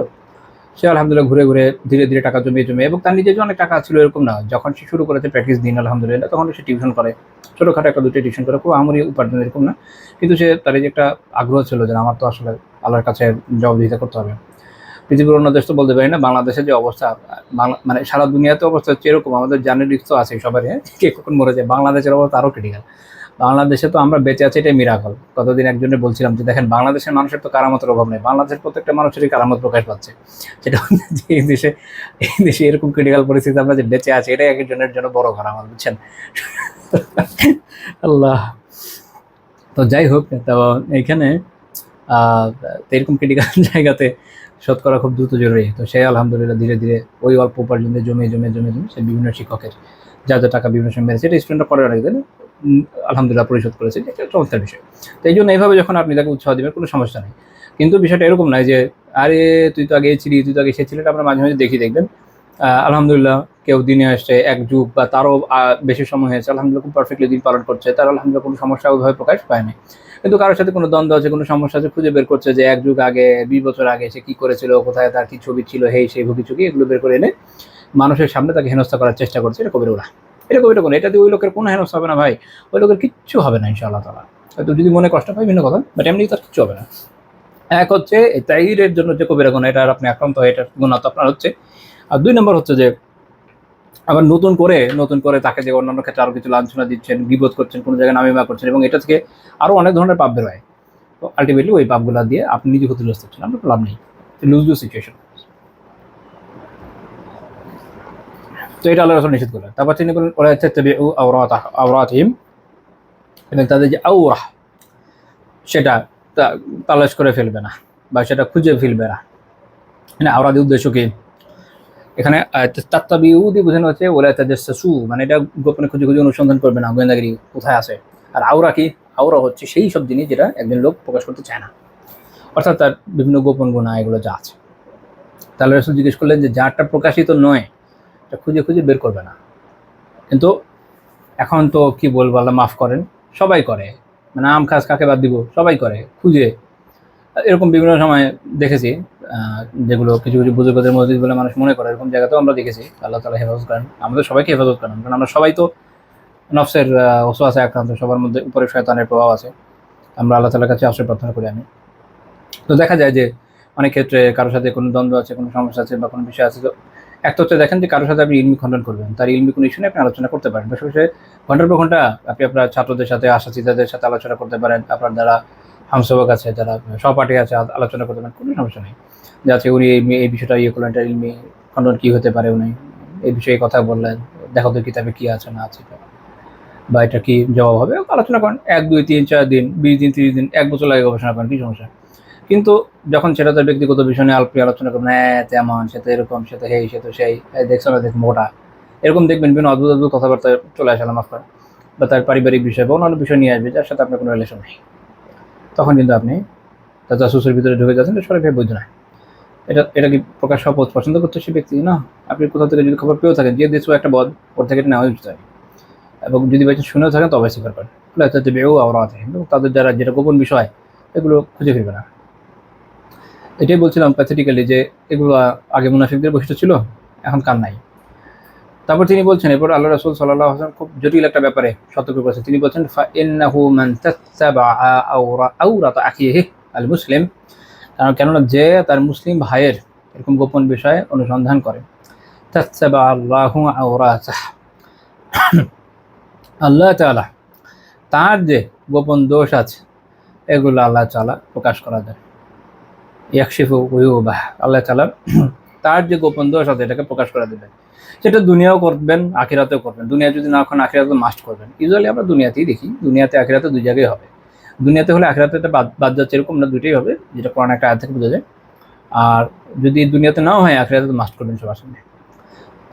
সে আলহামদুলিল্লাহ ঘুরে ঘুরে ধীরে ধীরে টাকা জমিয়ে, এবং তার নিজের যে অনেক টাকা ছিল এরকম না, যখন সে শুরু করেছে প্র্যাকটিস দিন আলহামদুলিল্লাহ, তখন সে টিউশন করে, ছোটোখাটো 1-2টি টিউশন করে, খুব আমরি উপার্জন এরকম না, কিন্তু সে তার এই যে একটা আগ্রহ ছিল যে আমার তো আসলে আল্লাহর কাছে জবাবদিহিতা করতে হবে। পৃথিবীর অন্য দেশ তো বলতে পারি না, বাংলাদেশের যে অবস্থা, মানে সারা দুনিয়াতে অবস্থা হচ্ছে এরকম, আমাদের জানের রিস্ক তো আছে সবারই, কে কখন মরে যায়, বাংলাদেশের অবস্থা আরও ক্রিটিক্যাল। বাংলাদেশে তো আমরা বেঁচে আছি, এটাই মিরাকল। কতদিন একজনে বলছিলাম যে দেখেন বাংলাদেশের মানুষের তো কারামতের অভাব নেই, বাংলাদেশের প্রত্যেকটা মানুষেরই কারামত প্রকাশ পাচ্ছে। সেটা হচ্ছে যে এই দেশে এরকম ক্রিটিক্যাল পরিস্থিতি আমরা যে বেঁচে আছি, এটাই একজনের জন্য বড় কারামত, বুঝছেন। আল্লাহ। তো যাই হোক, তো এইখানে এরকম ক্রিটিক্যাল জায়গাতে শোধ করা খুব দ্রুত জরুরি। তো সে আলহামদুলিল্লাহ ধীরে ধীরে ওই অল্প উপার্জন দিয়ে জমে সে বিভিন্ন শিক্ষকের যা টাকা বিভিন্ন সময় মেরেছে, এটা স্টুডেন্টরা পরে রাখবেন, আলহামদুলিল্লাহ পরিশোধ করেছে, এটা চমৎকার বিষয়। তো এই জন্য এইভাবে যখন আপনি তাকে উৎসাহ দেবেন কোনো সমস্যা নেই। কিন্তু বিষয়টা এরকম নয় যে আরে তুই তো আগে ছিলি, তুই তো আগে সে ছিলেন। আপনার মাঝে মাঝে দেখবেন আলহামদুলিল্লাহ কেউ দিনে আসছে 1 যুগ বা তারও বেশি সময় হয়েছে, আলহামদুলিল্লাহ খুব পারফেক্টলি দিন পালন করছে, তার আলহামদুলিল্লাহ কোনো সমস্যা ওইভাবে প্রকাশ পায় না। কিন্তু কারোর সাথে কোনো দ্বন্দ্ব আছে, কোনো সমস্যা আছে, খুঁজে বের করছে যে 1 যুগ আগে 20 বছর আগে সে কী করেছিল, কোথায় তার কী ছবি ছিল, সেই ভুগি চুকি এগুলো বের করে এনে মানুষের সামনে তাকে হেনস্থা করার চেষ্টা করছে। এটা কবির ওরা, এটা কবিটা কোনো, এটা দিয়ে ওই লোকের কোনো হেনস্থা হবে না ভাই, ওই লোকের কিচ্ছু হবে না ইনশাআল্লাহ তাআলা। হয়তো যদি মনে কষ্ট পায় ভিন্ন কথা, বাট এমনি তার কিচ্ছু হবে না। এক হচ্ছে এই তাইরের জন্য যে কবিরা গুনাহ, এটা আপনি আক্রান্ত হয়, এটার গুনাহ তো আপনার হচ্ছে। আর 2 নম্বর হচ্ছে যে আবার নতুন করে তাকে যে অন্যান্য ক্ষেত্রে আরও কিছু লাঞ্ছনা দিচ্ছেন, গীবত করছেন, কোনো জায়গায় নামিমা করছেন, এবং এটা থেকে আরও অনেক ধরনের পাপ বের হয়। তো আলটিমেটলি ওই পাপগুলা দিয়ে আপনি নিজে ক্ষতিগ্রস্ত হচ্ছেন, আপনার লাভ নেই, লুজ সিচুয়েশন। তো এটা আল্লাহ রাসূল নিষেধ করলেন। তারপর তিনি বলেন ওলা তাত্তাবিউ আওরাতিহিম, এবং তাদের যে আওরাহ সেটা তালাশ করে ফেলবে না বা সেটা খুঁজে ফেলবে না। মানে আওরাদের উদ্দেশ্য কি? এখানে তাত্তাবিউ দিয়ে বোঝানো হচ্ছে ওলা তাজাসসু, মানে এটা গোপনে খুঁজে অনুসন্ধান করবে না, গোয়েন্দাগিরি কোথায় আছে। আর আওরা কি? আওরা হচ্ছে সেই সব জিনিস যেটা একজন লোক প্রকাশ করতে চায় না, অর্থাৎ তার বিভিন্ন গোপন গুনাহ এগুলো যা আছে। তাহলে রাসূল জিজ্ঞেস করলেন যে যারটা প্রকাশিত নয় এটা খুঁজে বের করবে না। কিন্তু এখন তো কি বলবো, আল্লাহ মাফ করেন, সবাই করে, মানে আম খাস কাকে বাদ দিব, সবাই করে খুঁজে। এরকম বিভিন্ন সময় দেখেছি, যেগুলো কিছু বুজুর্গদের মসজিদ বলে মানুষ মনে করে, এরকম জায়গাতেও আমরা দেখেছি। আল্লাহ তাআলা হেফাজত করেন, আমাদের সবাইকে হেফাজত করেন, কারণ আমরা সবাই তো নফসের ওয়াসওয়াসায় আক্রান্ত, সবার মধ্যে উপরে শয়তানের প্রভাব আছে। আমরা আল্লাহ তাআলার কাছে আশ্রয় প্রার্থনা করি আমি। তো দেখা যায় যে অনেক ক্ষেত্রে কারোর সাথে কোনো দ্বন্দ্ব আছে, কোনো সমস্যা আছে বা কোনো বিষয় আছে, তো একটা হচ্ছে দেখেন যে কারোর সাথে আপনি ইলমি খণ্ডন করবেন, তার ইলমি কোনো ইস্যু নিয়ে আপনি আলোচনা করতে পারেন, বসে ঘন্টার পর ঘন্টা আপনি আপনার ছাত্রদের সাথে, আশাচিতাদের সাথে আলোচনা করতে পারেন, আপনার যারা হামসবক আছে, যারা সহপাঠী আছে, আলোচনা করতে পারেন, কোনো সমস্যা নেই। যে আছে উনি এই বিষয়টা করলেন, এটা ইলমি খণ্ডন কী হতে পারে, উনি এই বিষয়ে কথা বললেন, দেখো তো কিতাবে কী আছে না আছে, বা এটা কি জবাব হবে, আলোচনা করেন 1 2 3 4 দিন, 20 দিন, 30 দিন, 1 বছর লাগে গবেষণা করেন, কী সমস্যা। কিন্তু যখন সেটা তার ব্যক্তিগত বিষয় নিয়ে আলোচনা করবেন, হ্যাঁ তেমন, সে তো এরকম, সে তো সে তো সেই, দেখছো না দেখ মোটা, এরকম দেখবেন বিভিন্ন অদ্ভুত কথাবার্তা চলে আসে মাফ করেন, বা তার পারিবারিক বিষয় বা অন্যান্য বিষয় নিয়ে আসবে যার সাথে আপনার কোনো রিলেশন নেই। তখন কিন্তু আপনি তার জাসুসের ভিতরে ঢুকে যাচ্ছেন, এটা সরাসরি বৈধ না। এটা কি প্রকাশ হওয়া পছন্দ করছে সে ব্যক্তি না। আপনি কোথাও থেকে যদি খবর পেয়েও থাকেন যে দেশ একটা বদ, ওর থেকে এটা নেওয়া উচিত হয়, এবং যদি বাইচান্স শুনেও থাকেন তবে স্বীকার করেন। তাদের যারা যেটা গোপন বিষয় এগুলো খুঁজে ফিরবে না। এটাই বলছিলাম প্যাথেটিক্যালি যে এগুলো আগে মুনাফিকদের বৈশিষ্ট্য ছিল, এখন কার নাই। তারপর তিনি বলছেন, এরপর আল্লাহ রাসূল সাল্লাল্লাহু আলাইহি ওয়াসাল্লাম খুব জটিল একটা ব্যাপারে সতর্ক করেছেন। তিনি বলছেন ফাইন্নাহু মান তাত্তাবাআ আওরাতা আখিহি আল মুসলিম, কেননা যে তার মুসলিম ভাইয়ের এরকম গোপন বিষয়ে অনুসন্ধান করে, তাত্তাবা আল্লাহু আওরাতাহ, আল্লাহ তাআলা তার যে গোপন দোষ আছে এগুলো আল্লাহ তাআলা প্রকাশ করা যায়। ইয়াকশিফু উয়ুবাহ, আল্লাহ তাআলা তার যে গোপন দোষ আছে এটাকে প্রকাশ করে দেবেন। সেটা দুনিয়াও করবেন, আখিরাতেও করবেন। দুনিয়া যদি না করেন আখিরাতে মাস্ট করবেন। ইউজুয়ালি আমরা দুনিয়াতেই দেখি, দুনিয়াতে আখিরাতে দুই জায়গায় হবে। দুনিয়াতে হলে আখিরাতে এটা বাদ যাচ্ছে এরকম না, দুইটাই হবে, যেটা কোরআন একটা আয়াত থেকে বোঝা যায়। আর যদি দুনিয়াতে নাও হয় আখিরাতে তো মাস্ট করবেন সবার সামনে।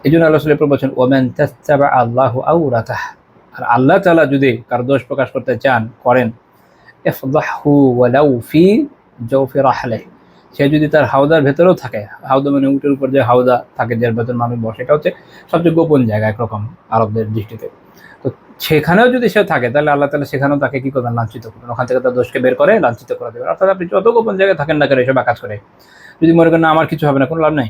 এই জন্য আল্লাহ রাসূল বলছেন ওয়ামান তাত্তাবা আল্লাহু আওরাতাহ, আর আল্লাহ তাআলা যদি কার দোষ প্রকাশ করতে চান করেন, ইফদাহু ওয়ালাউ ফি জাওফি রাহলিহি, সে যদি তার হাওদার ভেতরেও থাকে, হাওদা মানে উটের উপর যে হাওদা থাকে যার ভেতর মানুষ বসে, এটা হচ্ছে সবচেয়ে গোপন জায়গা একরকম আরবদের দৃষ্টিতে। তো সেখানেও যদি সে থাকে তাহলে আল্লাহ তাআলা সেখানেও তাকে কী করবেন, লাঞ্ছিত করবেন, ওখান থেকে তার দোষকে বের করে লাঞ্ছিত করে দেবেন। অর্থাৎ আপনি যত গোপন জায়গায় থাকেন না কেন এসব কাজ করে, যদি মনে করেন না আমার কিছু হবে না, কোনো লাভ নেই।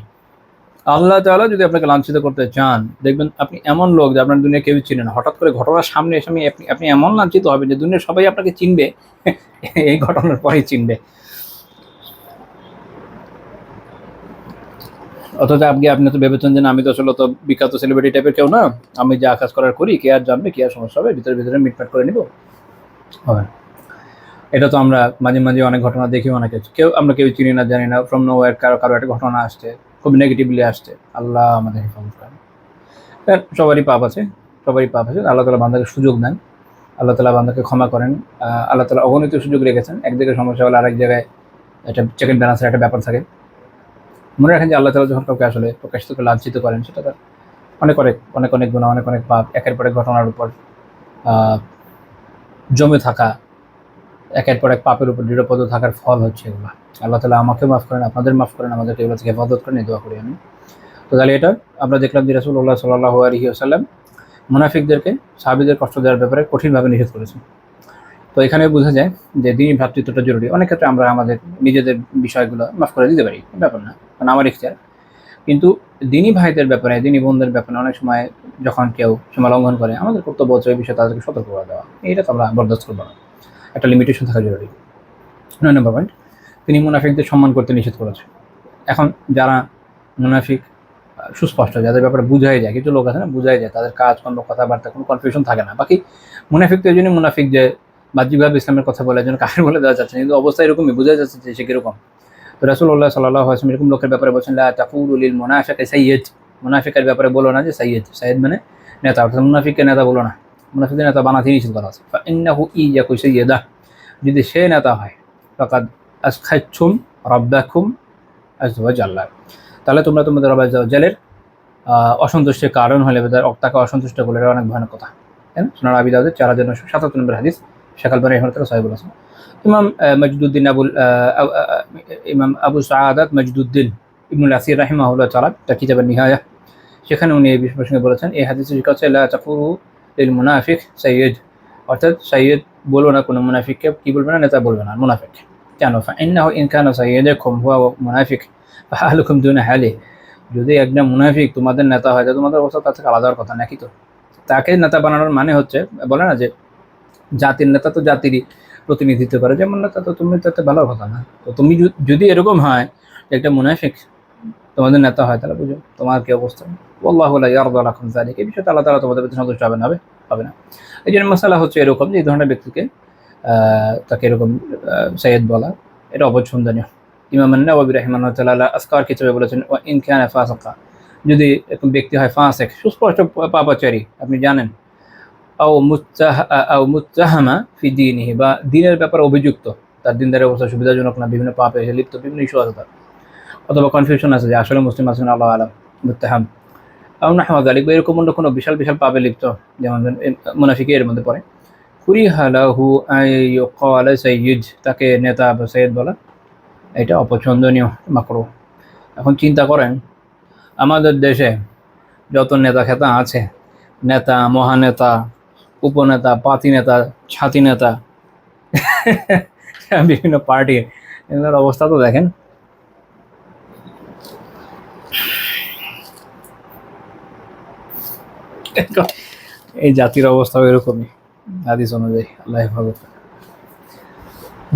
আল্লাহ তাআলা যদি আপনাকে লাঞ্ছিত করতে চান, দেখবেন আপনি এমন লোক যে আপনার দুনিয়া কেউই চিনে না, হঠাৎ করে ঘটনার সামনে এসে আপনি এমন লাঞ্ছিত হবেন যে দুনিয়ার সবাই আপনাকে চিনবে, এই ঘটনার পরেই চিনবে। অথচ আপনি তো ভেবেছেন যে আমি তো আসলে তো বিখ্যাত সেলিব্রিটি টাইপের কেউ না, আমি যা কাজ করার করি, কে আর জানবে, কি আর সমস্যা হবে, ভিতরে মিটমাট করে নিব হবে। এটা তো আমরা মাঝে মাঝে অনেক ঘটনা দেখি, অনেকে আমরা কেউ চিনি না, জানি না, ফ্রম নোওয়্যার কারো একটা ঘটনা আসছে, খুব নেগেটিভলি আসছে, আল্লাহ আমাদের হেফাজত করেন। সবারই পাপ আছে, আল্লাহ তাআলা বান্দাকে সুযোগ দেন, আল্লাহ তাআলা বান্দাকে ক্ষমা করেন। আল্লাহ তাআলা অগণিত সুযোগ রেখেছেন, এক জায়গায় সমস্যা হলে আরেক জায়গায় একটা চেক এন্ড ব্যালেন্সের একটা ব্যাপার থাকে। মনে রাখেন যে আল্লাহ তাআলা যখন কাউকে আসলে প্রকাশিত করে লাঞ্ছিত করেন, সেটা তার অনেক অনেক অনেক অনেক গুনাহ, অনেক অনেক পাপ, একের পর এক ঘটনার উপর জমে থাকা, একের পর এক পাপের উপর দৃঢ়পদ থাকার ফল হচ্ছে এগুলো। আল্লাহ তাআলা আমাকে মাফ করেন, আপনাদের মাফ করেন, আমাদেরকে এগুলো থেকে হেফাজত করেন, এই দোয়া করি আমি। তো তাহলে এটা আমরা দেখলাম যে রাসূলুল্লাহ সাল্লাল্লাহু আলাইহি ওয়াসাল্লাম মুনাফিকদেরকে সাহাবীদের কষ্ট দেওয়ার ব্যাপারে কঠিনভাবে নিষেধ করেছেন। তো এখানে বোঝা যায় যে দিনী ভ্রাতৃত্বটা জরুরি। অনেক ক্ষেত্রে আমরা আমাদের নিজেদের বিষয়গুলো মাফ করে দিতে পারি, ব্যাপার না, কারণ আমার ইখতিয়ার। কিন্তু দিনী ভাইদের ব্যাপারে, দিনী বোনদের ব্যাপারে অনেক সময় যখন কেউ সীমা লঙ্ঘন করে, আমাদের কর্তব্য হচ্ছে এই বিষয়ে তাদেরকে সতর্ক করে দেওয়া। এটা তো আমরা বরদাস্ত করবো না, একটা লিমিটেশন থাকা জরুরি। 9 নম্বর পয়েন্ট, তিনি মুনাফিকদের সম্মান করতে নিষেধ করেছেন। এখন যারা মুনাফিক সুস্পষ্ট, যাদের ব্যাপারে বুঝাই যায়, কিছু লোক আছে না, বুঝাই যায়, তাদের কাজ কর্ম কথাবার্তা কোনো কনফিউশন থাকে না। বাকি মুনাফিক তো এই জন্যই মুনাফিক যে বাহ্যিকভাবে ইসলামের কথা বলে, একজন কাফির বলে দেওয়া যাচ্ছে, কিন্তু অবস্থা এরকমই, বোঝা যাচ্ছে যে সে কীরকম। তো রাসূলুল্লাহ সাল্লাল্লাহু আলাইহি ওয়াসাল্লাম এরকম লোকের ব্যাপারে বলছেন, লা তাকুলু লিল মুনাফিকি সাইয়্যিদ, মুনাফিকের ব্যাপারে বলো না যে সাইয়্যিদ। সাইয়্যিদ মানে নেতা, অর্থাৎ মুনাফিককে নেতা বলো না, মুনাফিকের নেতা বানাতে নিষেধ করা আছে। ফা ইন্নাহু ইয়াকু সাইয়্যিদা, যদি সে নেতা হয়, ফাকাদ আসখাইতুম রাব্বাকুম আযজা ওয়া জাল্লা, তাহলে তোমরা তোমাদের রব আযজা ওয়া জাল্লার অসন্তুষ্টির কারণ হলে, তাকে অসন্তুষ্ট করলে, এটা অনেক ভয়ানক কথা। তাই না? সুনান আবি দাউদের 4977 নম্বর হাদিস, শেখ আলবানী রাহিমাহুল্লাহ সহিহ বলেছেন। ইমাম মজদুদ্দিন ইমাম আবু সাআদাত মজদুদ্দিন ইবনুল আসির রাহিমাহুল্লাহ তাআলা তার কিতাবের নিহায়া, সেখানে উনি এই বিষয় প্রসঙ্গে বলেছেন, এই হাদিসে লেখা আছে লা তাকুলু লিল মুনাফিক সাইয়্যিদ, অর্থাৎ সাইয়্যিদ বলবে না কোনো মুনাফিককে, কি বলবে না, নেতা বলবে না মুনাফিক। কেন? ফা ইন্নাহু ইন কানা সাইয়্যিদুকুম হুয়া মুনাফিক ফাহালুকুম দুনা হালি, যদি একটা মুনাফিক তোমাদের নেতা হয়, তাহলে তোমাদের অবস্থা তার থেকে আলাদা হওয়ার কথা নাকি? তো তাকে নেতা বানানোর মানে হচ্ছে, বলে না যে জাতির নেতা তো জাতিরই প্রতিনিধিত্ব করে, যেমন নেতা তো তুমি, তাতে ভালো কথা না। তো তুমি যদি এরকম হয় যে একটা মুনাফিক তোমাদের নেতা হয়, তাহলে বুঝো তোমার কি অবস্থা। আল্লাহু লা ইয়ারদা লাকুম যালিকা, এই বিষয়টা আল্লাহ তাআলা তোমাদের প্রতি সন্তুষ্ট হবে না, হবে না। এই জন্য মাসালা হচ্ছে এরকম যে এই ধরনের ব্যক্তিকে তাকে এরকম সাইয়্যিদ বলা, এটা অপছন্দনীয়। ইমাম আন-নাওয়াবী রাহিমাহুল্লাহ তাআলা আসকার কিতাবে বলেছেন, ওয়া ইন কানা ফাসিকা, যদি এরকম ব্যক্তি হয় ফাসিক, সুস্পষ্ট পাপাচারী, আপনি জানেন, আও মুত্তাহামা ফি দীনিহি, বা দ্বীনের ব্যাপারে অভিযুক্ত, তার দ্বীনদারি অবস্থা সুবিধাজনক না, বিভিন্ন পাপে লিপ্ত, বিভিন্ন ইস্যু আছে তার, অথবা কনফিউশন আছে যে আসলে মুসলিম আছেন আল্লাহু আলাম, মুত্তাহাম আও নাহওয়া যালিক, বা এরকম অন্য কোনো বিশাল বিশাল পাপে লিপ্ত, যেমন মুনাফিক এর মধ্যে পড়ে। কুরিহা লাহু আন ইউকালা সাইয়্যিদ, তাকে নেতা বা সাইয়্যিদ বলা এটা অপছন্দনীয়, মাকরুহ। এখন চিন্তা করেন, আমাদের দেশে যত নেতা খেতা আছে, নেতা, মহানেতা, উপনেতা, পাতি নেতা, ছাতি নেতা, বিভিন্ন পার্টির, এগুলোর অবস্থা তো দেখেন। এই জাতির অবস্থা এরকমই হাদিস অনুযায়ী, আল্লাহ হেফাজত।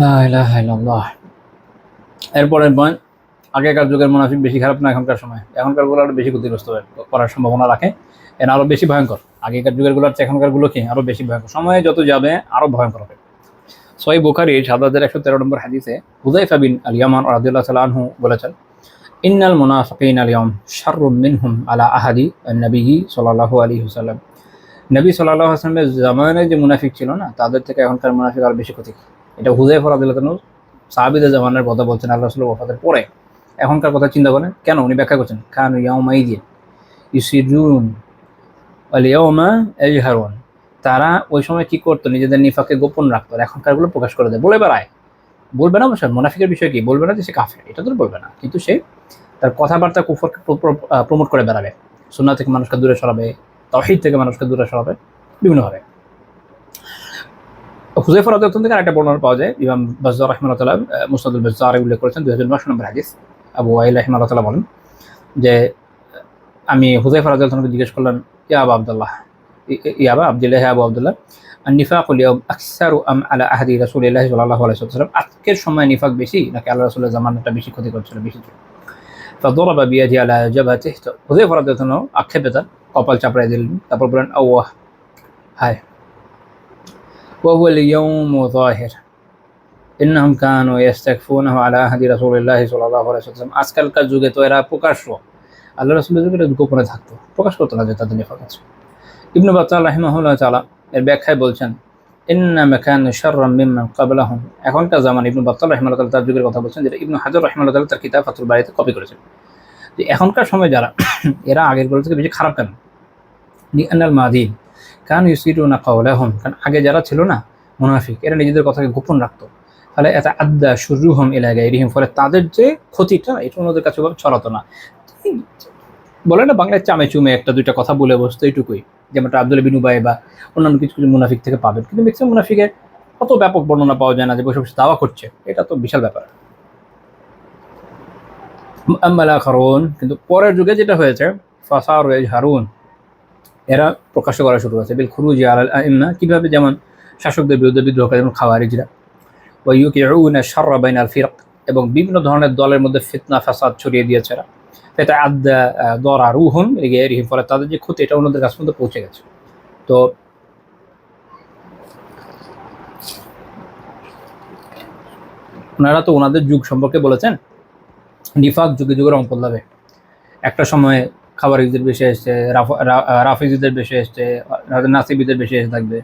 লা ইলাহা ইল্লাল্লাহ। এরপরের পয়েন্ট, আগেকার যুগের মুনাফিক বেশি খারাপ না এখনকার সময়? এখনকার গুলো আরো বেশি ক্ষতিগ্রস্ত করার সম্ভাবনা রাখে, এর আরো বেশি ভয়ঙ্কর। আগেকার যুগের গুলোর চেয়ে এখনকার গুলো কি আরো বেশি ভয়ঙ্কর, সময়ে যত যাবে আরো ভয়ঙ্কর হবে। সহিহ বুখারী ৭১১৩ নম্বর হাদিসে হুযায়ফা বিন আল ইয়ামান রাদিয়াল্লাহু তাআলা আনহু বলেছেন, ইন্নাল মুনাফিকিনা আল ইয়াউম শাররুম মিনহুম আলা আহাদি নবী সাল্লাল্লাহু আলাইহি ওয়াসাল্লাম, নবী সাল্লাল্লাহু আলাইহি ওয়াসাল্লামের জামানায় যে মুনাফিক ছিল না, তাদের থেকে এখনকার মুনাফিক আরো বেশি ক্ষতিকর। এটা হুযায়ফা রাদিয়াল্লাহু তাআলা সাহাবীদের জামানার কথা বলছেন, আল্লাহ রাসূলের ওফাতের পরে। এখনকার কথা চিন্তা করেন, কেন উনি ব্যাখ্যা করছেন, কানু ইয়াউমাইযিন ইউসিরুন ওয়াল ইয়াউমা ইয়াজহারুন, তারা ওই সময় কি করতো, নিজেদের নিফাককে গোপন রাখতো, এখনকার গুলো প্রকাশ করে দেয়, বলে বেড়ায়। বলবে না অবশ্য, মুনাফিকের বিষয় কি, বলবে না যে সে কাফের, এটা তো বলবে না, কিন্তু সে তার কথাবার্তা কুফরকে প্রমোট করে বেড়াবে, সুন্নাহ থেকে মানুষকে দূরে সরাবে, তাওহীদ থেকে মানুষকে দূরে সরাবে বিভিন্নভাবে। হুযায়ফা রাদিয়াল্লাহু তাআলা থেকে আরেকটা বর্ণনা পাওয়া যায়, ইমাম বাজ্জার রাহিমাহুল্লাহ তাআলা মুসনাদুল বাজ্জারে উল্লেখ করেছেন 2009 নম্বর হাদিস। আবু ওয়াইল রাহিমাহুল্লাহ তাআলা বলেন যে, আমি হুযায়ফা রাদিয়াল্লাহু তাআলাকে জিজ্ঞেস করলাম, ইয়া আবু আব্দুল্লাহ, ইয়া আবু আব্দুল্লাহ, আবু আব্দুল্লাহ, আন-নিফাকুল ইয়াউম আকসারু আম আলা আহদি রাসূলিল্লাহি সাল্লাল্লাহু আলাইহি ওয়াসাল্লাম, আজকের সময় নিফাক বেশি নাকি আল্লাহ রাসূলের জামানাটা বেশি ক্ষতি করছিল, বেশি ছিল? ফাদরাবা বিয়াদিহি আলা জাবহাতিহি, হুযায়ফা রাদিয়াল্লাহু তাআলা আক্ষেপে তার কপাল চাপড়ায় দিলেন, তারপর বলেন, আওয়াহ, হায়, ওয়া হুয়াল ইয়াউমু যাহির ইন্নাহুম কানু ইস্তাকফুনাহু আলা আহদি রাসূলিল্লাহি সাল্লাল্লাহু আলাইহি ওয়াসাল্লাম, আজকালকার যুগে তো এরা প্রকাশ্য, আল্লাহ রাসূলের যুগে গোপনে থাকতো, প্রকাশ করতো না যে তাদের নিফাক আছে। ইবনে বাত্তাহ রাহিমাহুল্লাহ তাআলা এর ব্যাখ্যায় বলছেন, ইন্না মাকানা শাররাম মিম্মান ক্বাবলাহুম, এখনকার জামানা, ইবনে বাত্তাহ রাহিমাহুল্লাহ তাআলা তার যুগের কথা বলছেন, যেটা ইবনে হাজার রাহিমাহুল্লাহ তাআলা তার কিতাব ফাতুল বারীতে কপি করেছেন। যে এখনকার সময় যারা এরা আগের গুলো থেকে বেশি খারাপ কেন? লিআন্নাল মাদিন কান ইউসিরুনা কাওলাহুম, কারণ আগে যারা ছিল না মুনাফিক, এরা নিজেদের কথাকে গোপন রাখতো। ফলে এত আদ্দা শুরুহম ইলা গায়রিহিম, ফলে তাদের যে ক্ষতিটা এটা ওনাদের কাছে ছড়াতো না। বলে না বাংলায় চামে চুমে একটা দুইটা কথা বলে বসতো, এইটুকুই, যেমনটা আব্দুল্লাহ বিন উবাই বা অন্যান্য কিছু কিছু মুনাফিক থেকে পাবেন। কিন্তু ম্যাক্সিমাম মুনাফিকের অত ব্যাপক বর্ণনা পাওয়া যায় না যে বসে বসে দাওয়া করছে, এটা তো বিশাল ব্যাপার। আম্মালা খারুন, কিন্তু পরের যুগে যেটা হয়েছে ফাসার হারুন, এরা প্রকাশ করা শুরু করেছে বিল খুরুজি আলাল আইম্মা, কিভাবে, যেমন শাসকদের বিরুদ্ধে বিদ্রোহ করে, যেমন খাওয়ারিজরা, ওয়া ইউকিউনা শাররা বাইনাল ফিরক, এবং বিভিন্ন ধরনের দলের মধ্যে ফিতনা ফাসাদ ছড়িয়ে দিয়েছে এরা। এটা আদ্দা দরারুহুম লিগায়রিহিম, ফলে তাদের যে ক্ষতি এটা অন্যদের কাছ পর্যন্ত পৌঁছে গেছে। তো ওনারা তো ওনাদের যুগ সম্পর্কে বলেছেন নিফাক যুগে যুগে রং বদলাবে। একটা সময় খাওয়ারিজদের বেশি এসছে, রাফিজিদের বেশি এসছে, নাসিবিদের বেশি এসে থাকবে।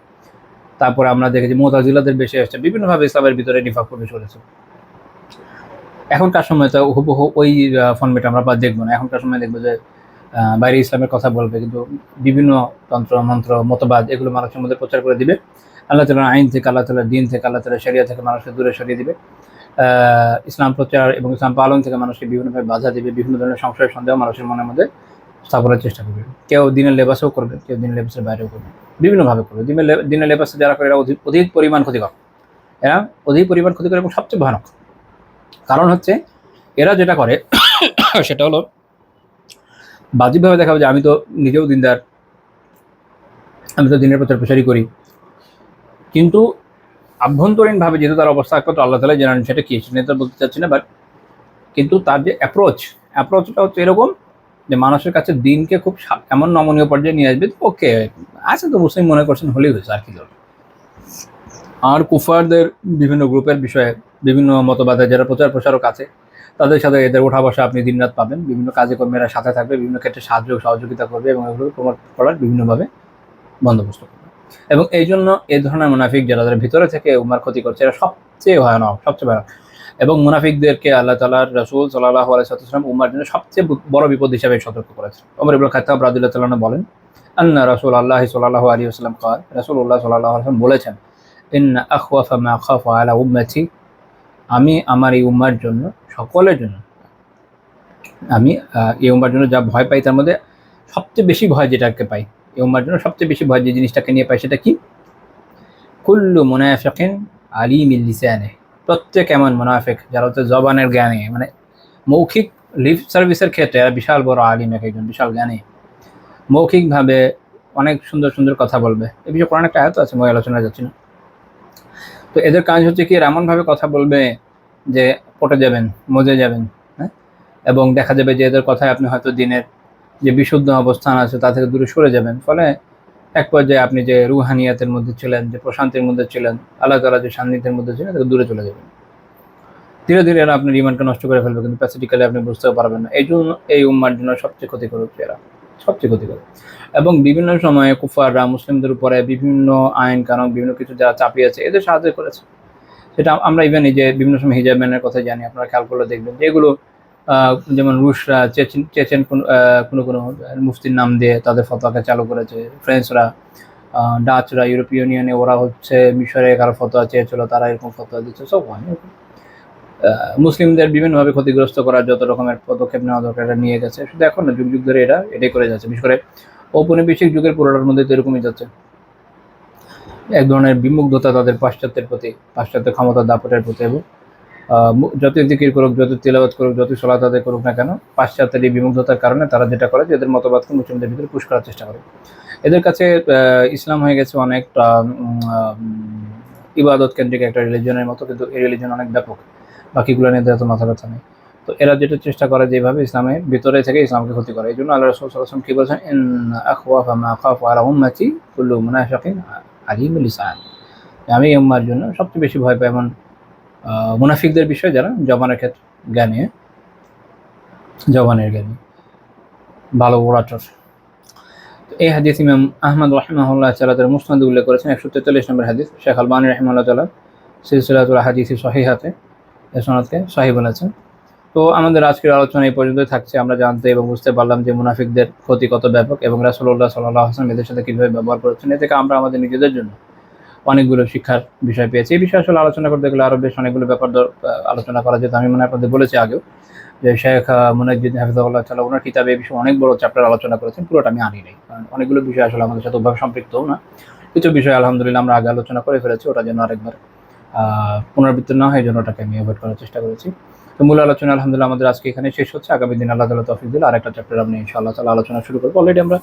তারপরে আমরা দেখেছি মুতাজিলাদের বেশি এসছে, বিভিন্নভাবে ইসলামের ভিতরে নিফাক প্রবেশ করেছে। এখনকার সময় তো হুবহু ওই ফর্মেট আমরা দেখবো না। এখনকার সময় দেখবো যে বাইরে ইসলামের কথা বলবে, কিন্তু বিভিন্ন তন্ত্র মন্ত্র মতবাদ এগুলো মানুষের মধ্যে প্রচার করে দিবে। আল্লাহ তাআলার আইন থেকে, আল্লাহ তাআলার দিন থেকে, আল্লাহ তাআলার শরিয়া থেকে মানুষকে দূরে সরিয়ে দিবে। ইসলাম প্রচার এবং ইসলাম পালন থেকে মানুষকে বিভিন্নভাবে বাধা দিবে, বিভিন্ন ধরনের সংশয় সন্দেহ মানুষের মনের মধ্যে স্থাপনের চেষ্টা করবে। কেউ দিনের লেবাসেও করবে, কেউ দিনের লেবাসের বাইরেও করবে, বিভিন্নভাবে করবে। দিনের লেবাসে যারা করে এরা অধিক পরিমাণ ক্ষতিকর, এরা অধিক পরিমাণ ক্ষতিকর এবং সবচেয়ে ভয়ানক। কারণ হচ্ছে এরা যেটা করে সেটা হলো বাহ্যিকভাবে দেখাবে যে আমি তো নিজেও দিনদার, আমি তো দিনের প্রচার প্রসারই করি, কিন্তু আভ্যন্তরীণভাবে যেহেতু তার অবস্থা একমাত্র আল্লাহ তাআলাই জানেন সেটা কি, সেটা বলতে চাচ্ছি না, বাট কিন্তু তার যে অ্যাপ্রোচটা হচ্ছে এরকম যে মানুষের কাছে দিনকে খুব এমন নমনীয় পর্যায়ে নিয়ে আসবে, ওকে আছে তো মুসলিম মনে করছেন হলেই হয়েছে, আর কি দরকার। আর কুফারদের বিভিন্ন গ্রুপের বিষয়ে, বিভিন্ন মতবাদে যারা প্রচার প্রসারক আছে তাদের সাথে এদের ওঠা বসা আপনি দিনরাত পাবেন। বিভিন্ন কাজে কর্মীরা সাথে থাকবে, বিভিন্ন ক্ষেত্রে সহযোগিতা করবে এবং এগুলো প্রমোট করার বিভিন্নভাবে বন্দোবস্ত করবে। এবং এই জন্য এই ধরনের মুনাফিক যারা ভিতরে থেকে উম্মার ক্ষতি করছে এরা সবচেয়ে ভয়ানক, সবচেয়ে ভয়ানক। এবং মুনাফিকদেরকে আল্লাহ তাআলার রাসূল সাল্লাল্লাহু আলাইহি ওয়াসাল্লাম উম্মার জন্য সবচেয়ে বড় বিপদ হিসেবে সতর্ক করেছেন। ওমর ইবনে খাত্তাব রাদিয়াল্লাহু তাআলা বলেন, আন্না রাসূলুল্লাহ সাল্লাল্লাহু আলাইহি ওয়াসাল্লাম قال, রাসূলুল্লাহ সাল্লাল্লাহু আলাইহি ওয়াসাল্লাম বলেছেন, ইন্না আখওয়াফা মা আখাফু আলা উম্মতি, আমি আমার এই উম্মার জন্য, সকলের জন্য, আমি এই উম্মার জন্য যা ভয় পাই তার মধ্যে সবচেয়ে বেশি ভয় যেটাকে পাই, এই উম্মার জন্য সবচেয়ে বেশি ভয় যে জিনিসটাকে নিয়ে পাই সেটা কি, কুল্লু মুনাফিকিন আলিমিল লিসানে, প্রত্যেক এমন মুনাফিক যারা হচ্ছে জবানের জ্ঞানী, মানে মৌখিক লিপ সার্ভিসের ক্ষেত্রে এরা বিশাল বড় আলিম, একজন বিশাল জ্ঞানী, মৌখিকভাবে অনেক সুন্দর সুন্দর কথা বলবে। এই বিষয়ে কোরআন একটা আয়াত আছে, মই আলোচনা যাচ্ছি না। তো এদের কাজ হচ্ছে কি, এমনভাবে কথা বলবে যে পটে যাবেন, মজে যাবেন, হ্যাঁ, এবং দেখা যাবে যে এদের কথায় আপনি হয়তো দিনের যে বিশুদ্ধ অবস্থান আছে তা থেকে দূরে সরে যাবেন। ফলে এক পর্যায়ে আপনি যে রুহানিয়াতের মধ্যে ছিলেন, যে প্রশান্তির মধ্যে ছিলেন, আল্লাহ তাআলা যে সান্নিধ্যের মধ্যে ছিলেন, তাকে দূরে চলে যাবেন। ধীরে ধীরে এরা আপনার ইমানকে নষ্ট করে ফেলবে, কিন্তু প্যাসিফিক্যালি আপনি বুঝতেও পারবেন না। এই জন্য এই উম্মার জন্য সবচেয়ে ক্ষতিকর হচ্ছে এরা, সবচেয়ে ক্ষতিকর। এবং বিভিন্ন সময়ে কুফাররা মুসলিমদের উপরে বিভিন্ন আইন কানুন, বিভিন্ন কিছু যারা চাপিয়েছে, এদের সাহায্য করেছে। সেটা আমরা ইভেন এই যে বিভিন্ন সময় হিজাব ব্যানের কথা জানি, আপনারা খেয়াল করলে দেখবেন যে এগুলো যেমন রুশরা, চেচেন কোনো কোনো মুফতির নাম দিয়ে তাদের ফতোয়াকে চালু করেছে, ফ্রেঞ্চরা, ডাচরা, ইউরোপীয় ইউনিয়নে ওরা হচ্ছে মিশরে কারো ফতোয়া চেয়েছিল, তারা এরকম ফতোয়া দিচ্ছে। সব মুসলিমদের বিভিন্নভাবে ক্ষতিগ্রস্ত করার যত রকমের পদক্ষেপ নেওয়া দরকার এটা নিয়ে গেছে। শুধু এখন না, যুগ যুগ ধরে এটাই করে যাচ্ছে। বিশেষ করে ঔপনিবেশিক যুগের পুরোটার মধ্যে তো এরকমই যাচ্ছে, এক ধরনের বিমুগ্ধতা তাদের পাশ্চাত্যের প্রতি, পাশ্চাত্য ক্ষমতার দাপটের প্রতি। এবং যতই জিকির করুক, যত তিলাওয়াত করুক, যতই সালাত আদায় করুক না কেন, পাশ্চাত্যের এই বিমুগ্ধতার কারণে তারা যেটা করে যে এদের মতবাদকে মুসলিমদের ভিতরে পুশ করার চেষ্টা করে। এদের কাছে ইসলাম হয়ে গেছে অনেকটা ইবাদত কেন্দ্রিক একটা রিলিজনের মতো, কিন্তু এই রিলিজন অনেক ব্যাপক, বাকিগুলো নিয়ে এত মাথা ব্যথা নেই। তো এরা যেটা চেষ্টা করে যেভাবে ইসলামের ভিতরে থেকে ইসলামকে ক্ষতি করে। এই জন্য আল্লাহ রাসূল সাল্লাল্লাহু আলাইহি ওয়াসাল্লাম কি বলছেন, ইন্না আখওয়াফা মা আখাফু আলা উম্মতি কুল্লু মুনাফিকিন আলিমুল লিসান, আমি উম্মার জন্য সবচেয়ে বেশি ভয় পাই এমন মুনাফিকদের বিষয়ে যারা জবানের ক্ষেত্রে জ্ঞানী, জবানের জ্ঞানী, ভালো ওরাটর। এই হাদিস ইমাম আহমদ রাহিমাহুল্লাহ তাআলা তার মুসনাদে উল্লেখ করেছেন, 143 নম্বর হাদিস। শেখ আলবানী রাহিমাহুল্লাহ তাআলা সিলসিলাতুল হাদিস সহিহাতে এই সনদকে সহিহ বলেছেন। তো আমাদের আজকের আলোচনা এই পর্যন্তই থাকছে। আমরা জানতে এবং বুঝতে পারলাম যে মুনাফিকদের ক্ষতি কত ব্যাপক এবং রাসূলুল্লাহ সাল্লাল্লাহু আলাইহি ওয়াসাল্লাম এদের সাথে কীভাবে ব্যবহার করেছেন। এ থেকে আমরা আমাদের নিজেদের জন্য অনেকগুলো শিক্ষার বিষয় পেয়েছি। এই বিষয়ে আসলে আলোচনা করতে গেলে আরও বেশ অনেকগুলো ব্যাপার আলোচনা করা যেত। আমি মনে হয় আপনাদের বলেছি আগেও যে শেখ মুনাজ্জিদ হাফিজাহুল্লাহ তাআলা ওনার কিতাবে এই বিষয়ে অনেক বড় চ্যাপ্টার আলোচনা করেছেন, পুরোটা আমি আনি নাই, কারণ অনেকগুলো বিষয় আসলে আমাদের সাথে ওভাবে সম্পৃক্তও না। কিছু বিষয় আলহামদুলিল্লাহ আমরা আগে আলোচনা করে ফেলেছি, ওটা যেন আরেকবার পুনরাবৃত্তি না হয়, এই জন্য ওটাকে আমি অ্যাভয়েড করার চেষ্টা করেছি। তো মূল আলোচনা আলহামদুলিল্লাহ আমাদের আজকে এখানে শেষ হচ্ছে। আগামী দিন আল্লাহ তাআলা তৌফিক দিলে আরেকটা চ্যাপ্টার আপনি ইনশাআল্লাহ তাআলা আলোচনা শুরু করবো। অলরেডি আমরা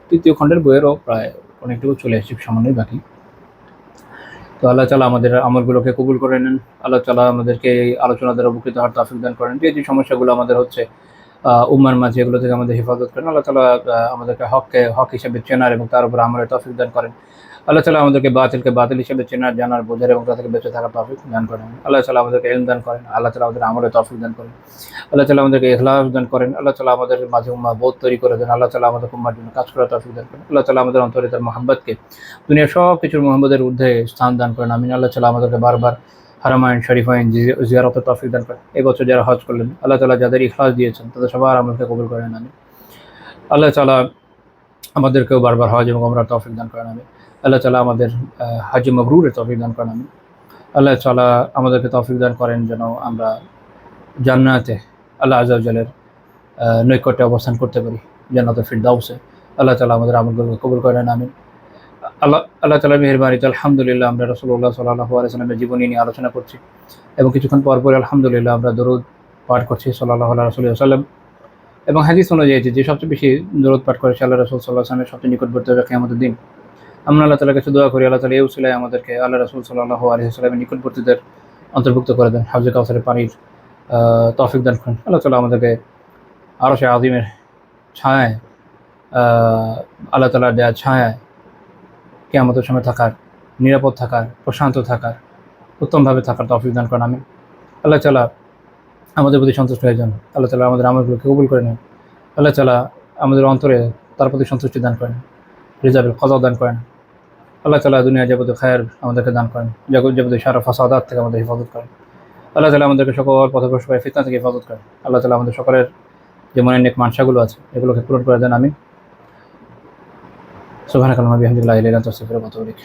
তৃতীয় খণ্ডের বইয়েরও প্রায় অনেকটুকু চলে এসেছি, সামান্যই বাকি। তো আল্লাহ তাআলা আমাদের আমলগুলোকে কবুল করে নেন। আল্লাহ তাআলা আমাদেরকে এই আলোচনা দ্বারা উপকৃত হওয়ার তৌফিক দান করেন। যে সমস্যাগুলো আমাদের হচ্ছে উম্মার মাঝে, এগুলো থেকে আমাদের হেফাজত করেন। আল্লাহ তাআলা আমাদেরকে হককে হক হিসেবে চেনার এবং তার উপর আমলের তৌফিক দান করেন। আল্লাহ তাআলা আমাদেরকে বাতিলকে বাতিল হিসেবে চেনার, জানার, বোঝার এবং তা থেকে বেঁচে থাকার তৌফিক দান করেন। আল্লাহ তাআলা আমাদেরকে ইলম দান করেন। আল্লাহ তাআলা আমাদের আমলের তৌফিক দান করেন। আল্লাহ তাআলা আমাদেরকে ইখলাস দান করেন। আল্লাহ তাআলা আমাদের মাঝে উম্মাহ বোধ তৈরি করে দেন। আল্লাহ তাআলা আমাদের উম্মার জন্য কাজ করার তৌফিক দান করেন। আল্লাহ তাআলা আমাদের অন্তরে তার মহব্বতকে দুনিয়ার সব কিছুর মহব্বতের ঊর্ধ্বে স্থান দান করেন। আমিন। আল্লাহ তাআলা আমাদেরকে বারবার হারামাইন শরীফাইন জিয়ারতের তৌফিক দান করেন। এই বছর যারা হজ করলেন, আল্লাহ তাআলা যাদের ইখলাস দিয়েছেন তাদের সবার আমলকে কবুল করেন। আমিন। আল্লাহ তাআলা আমাদেরকেও বারবার হজ এবং ওমরার তৌফিক দান করেন। আমিন। আল্লাহ তাআলা আমাদের হজ মাবরুরের তৌফিক দান করেন। আমিন। আল্লাহ তাআলা আমাদেরকে তৌফিক দান করেন যেন আমরা জান্নাতে আল্লাহ আযজা ওয়া জাল্লার নৈকট্যে অবস্থান করতে পারি, জান্নাতুল ফিরদাউসে। আল্লাহ তাআলা আমাদের আমলগুলোকে কবুল করেন। আমিন। আল্লাহ তাআলার মেহেরবানিতে আলহামদুলিল্লাহ আমরা রাসূলুল্লাহ সাল্লাল্লাহু আলাইহি ওয়াসাল্লামের জীবনী নিয়ে আলোচনা করছি এবং কিছুক্ষণ পর পর আলহামদুলিল্লাহ আমরা দরুদ পাঠ করছি সাল্লাল্লাহু আলাইহি ওয়াসাল্লাম। এবং হাদিস অনুযায়ী যে সবচেয়ে বেশি দরুদ পাঠ করে আল্লাহ রাসূল সাল্লাল্লাহু আলাইহি ওয়াসাল্লামের সবচেয়ে নিকটবর্তী হবে কিয়ামতের দিন। আমরা আল্লাহ তাআলার কাছে দোয়া করি আল্লাহ তাআলা এই উসিলায় আমাদেরকে আল্লাহ রাসূল সাল্লাল্লাহু আলাইহি ওয়াসাল্লামের নিকটবর্তীদের অন্তর্ভুক্ত করে দেন, হাউজে কাউসারের পানির তৌফিক দান করেন। আল্লাহ তাআলা আমাদেরকে আরশে আযীমের ছায়ায়, আল্লাহ তাআলার দেয়া ছায়ায় কিয়ামতের সময় থাকার, নিরাপদ থাকার, প্রশান্ত থাকার, উত্তমভাবে থাকার তৌফিক দান করেন। আমিন। আল্লাহ তাআলা আমাদের প্রতি সন্তুষ্ট হয়ে যান। আল্লাহ তাআলা আমাদের আমলগুলোকে কবুল করে নেন। আল্লাহ তাআলা আমাদের অন্তরে তার প্রতি সন্তুষ্টি দান করেন, রিজাবিল কদর দান করেন। আল্লাহ তাআলা দুনিয়া যাবতীয় খায়ের আমাদেরকে দান করেন, যাবতীয় শার ফাসাদাত থেকে আমাদের হেফাজত করেন। আল্লাহ তাআলা আমাদেরকে সকল পথভ্রষ্ট ফিতনা থেকে হেফাজত করেন। আল্লাহ তাআলা আমাদের সকলের যে মনের নেক মানসাগুলো আছে এগুলোকে পূরণ করে দেন। আমিন। সুবহানাকাল্লাহুম্মা বিহামদিকা লা ইলাহা ইল্লা আনতা আস্তাগফিরুকা ওয়া আতুবু ইলাইক।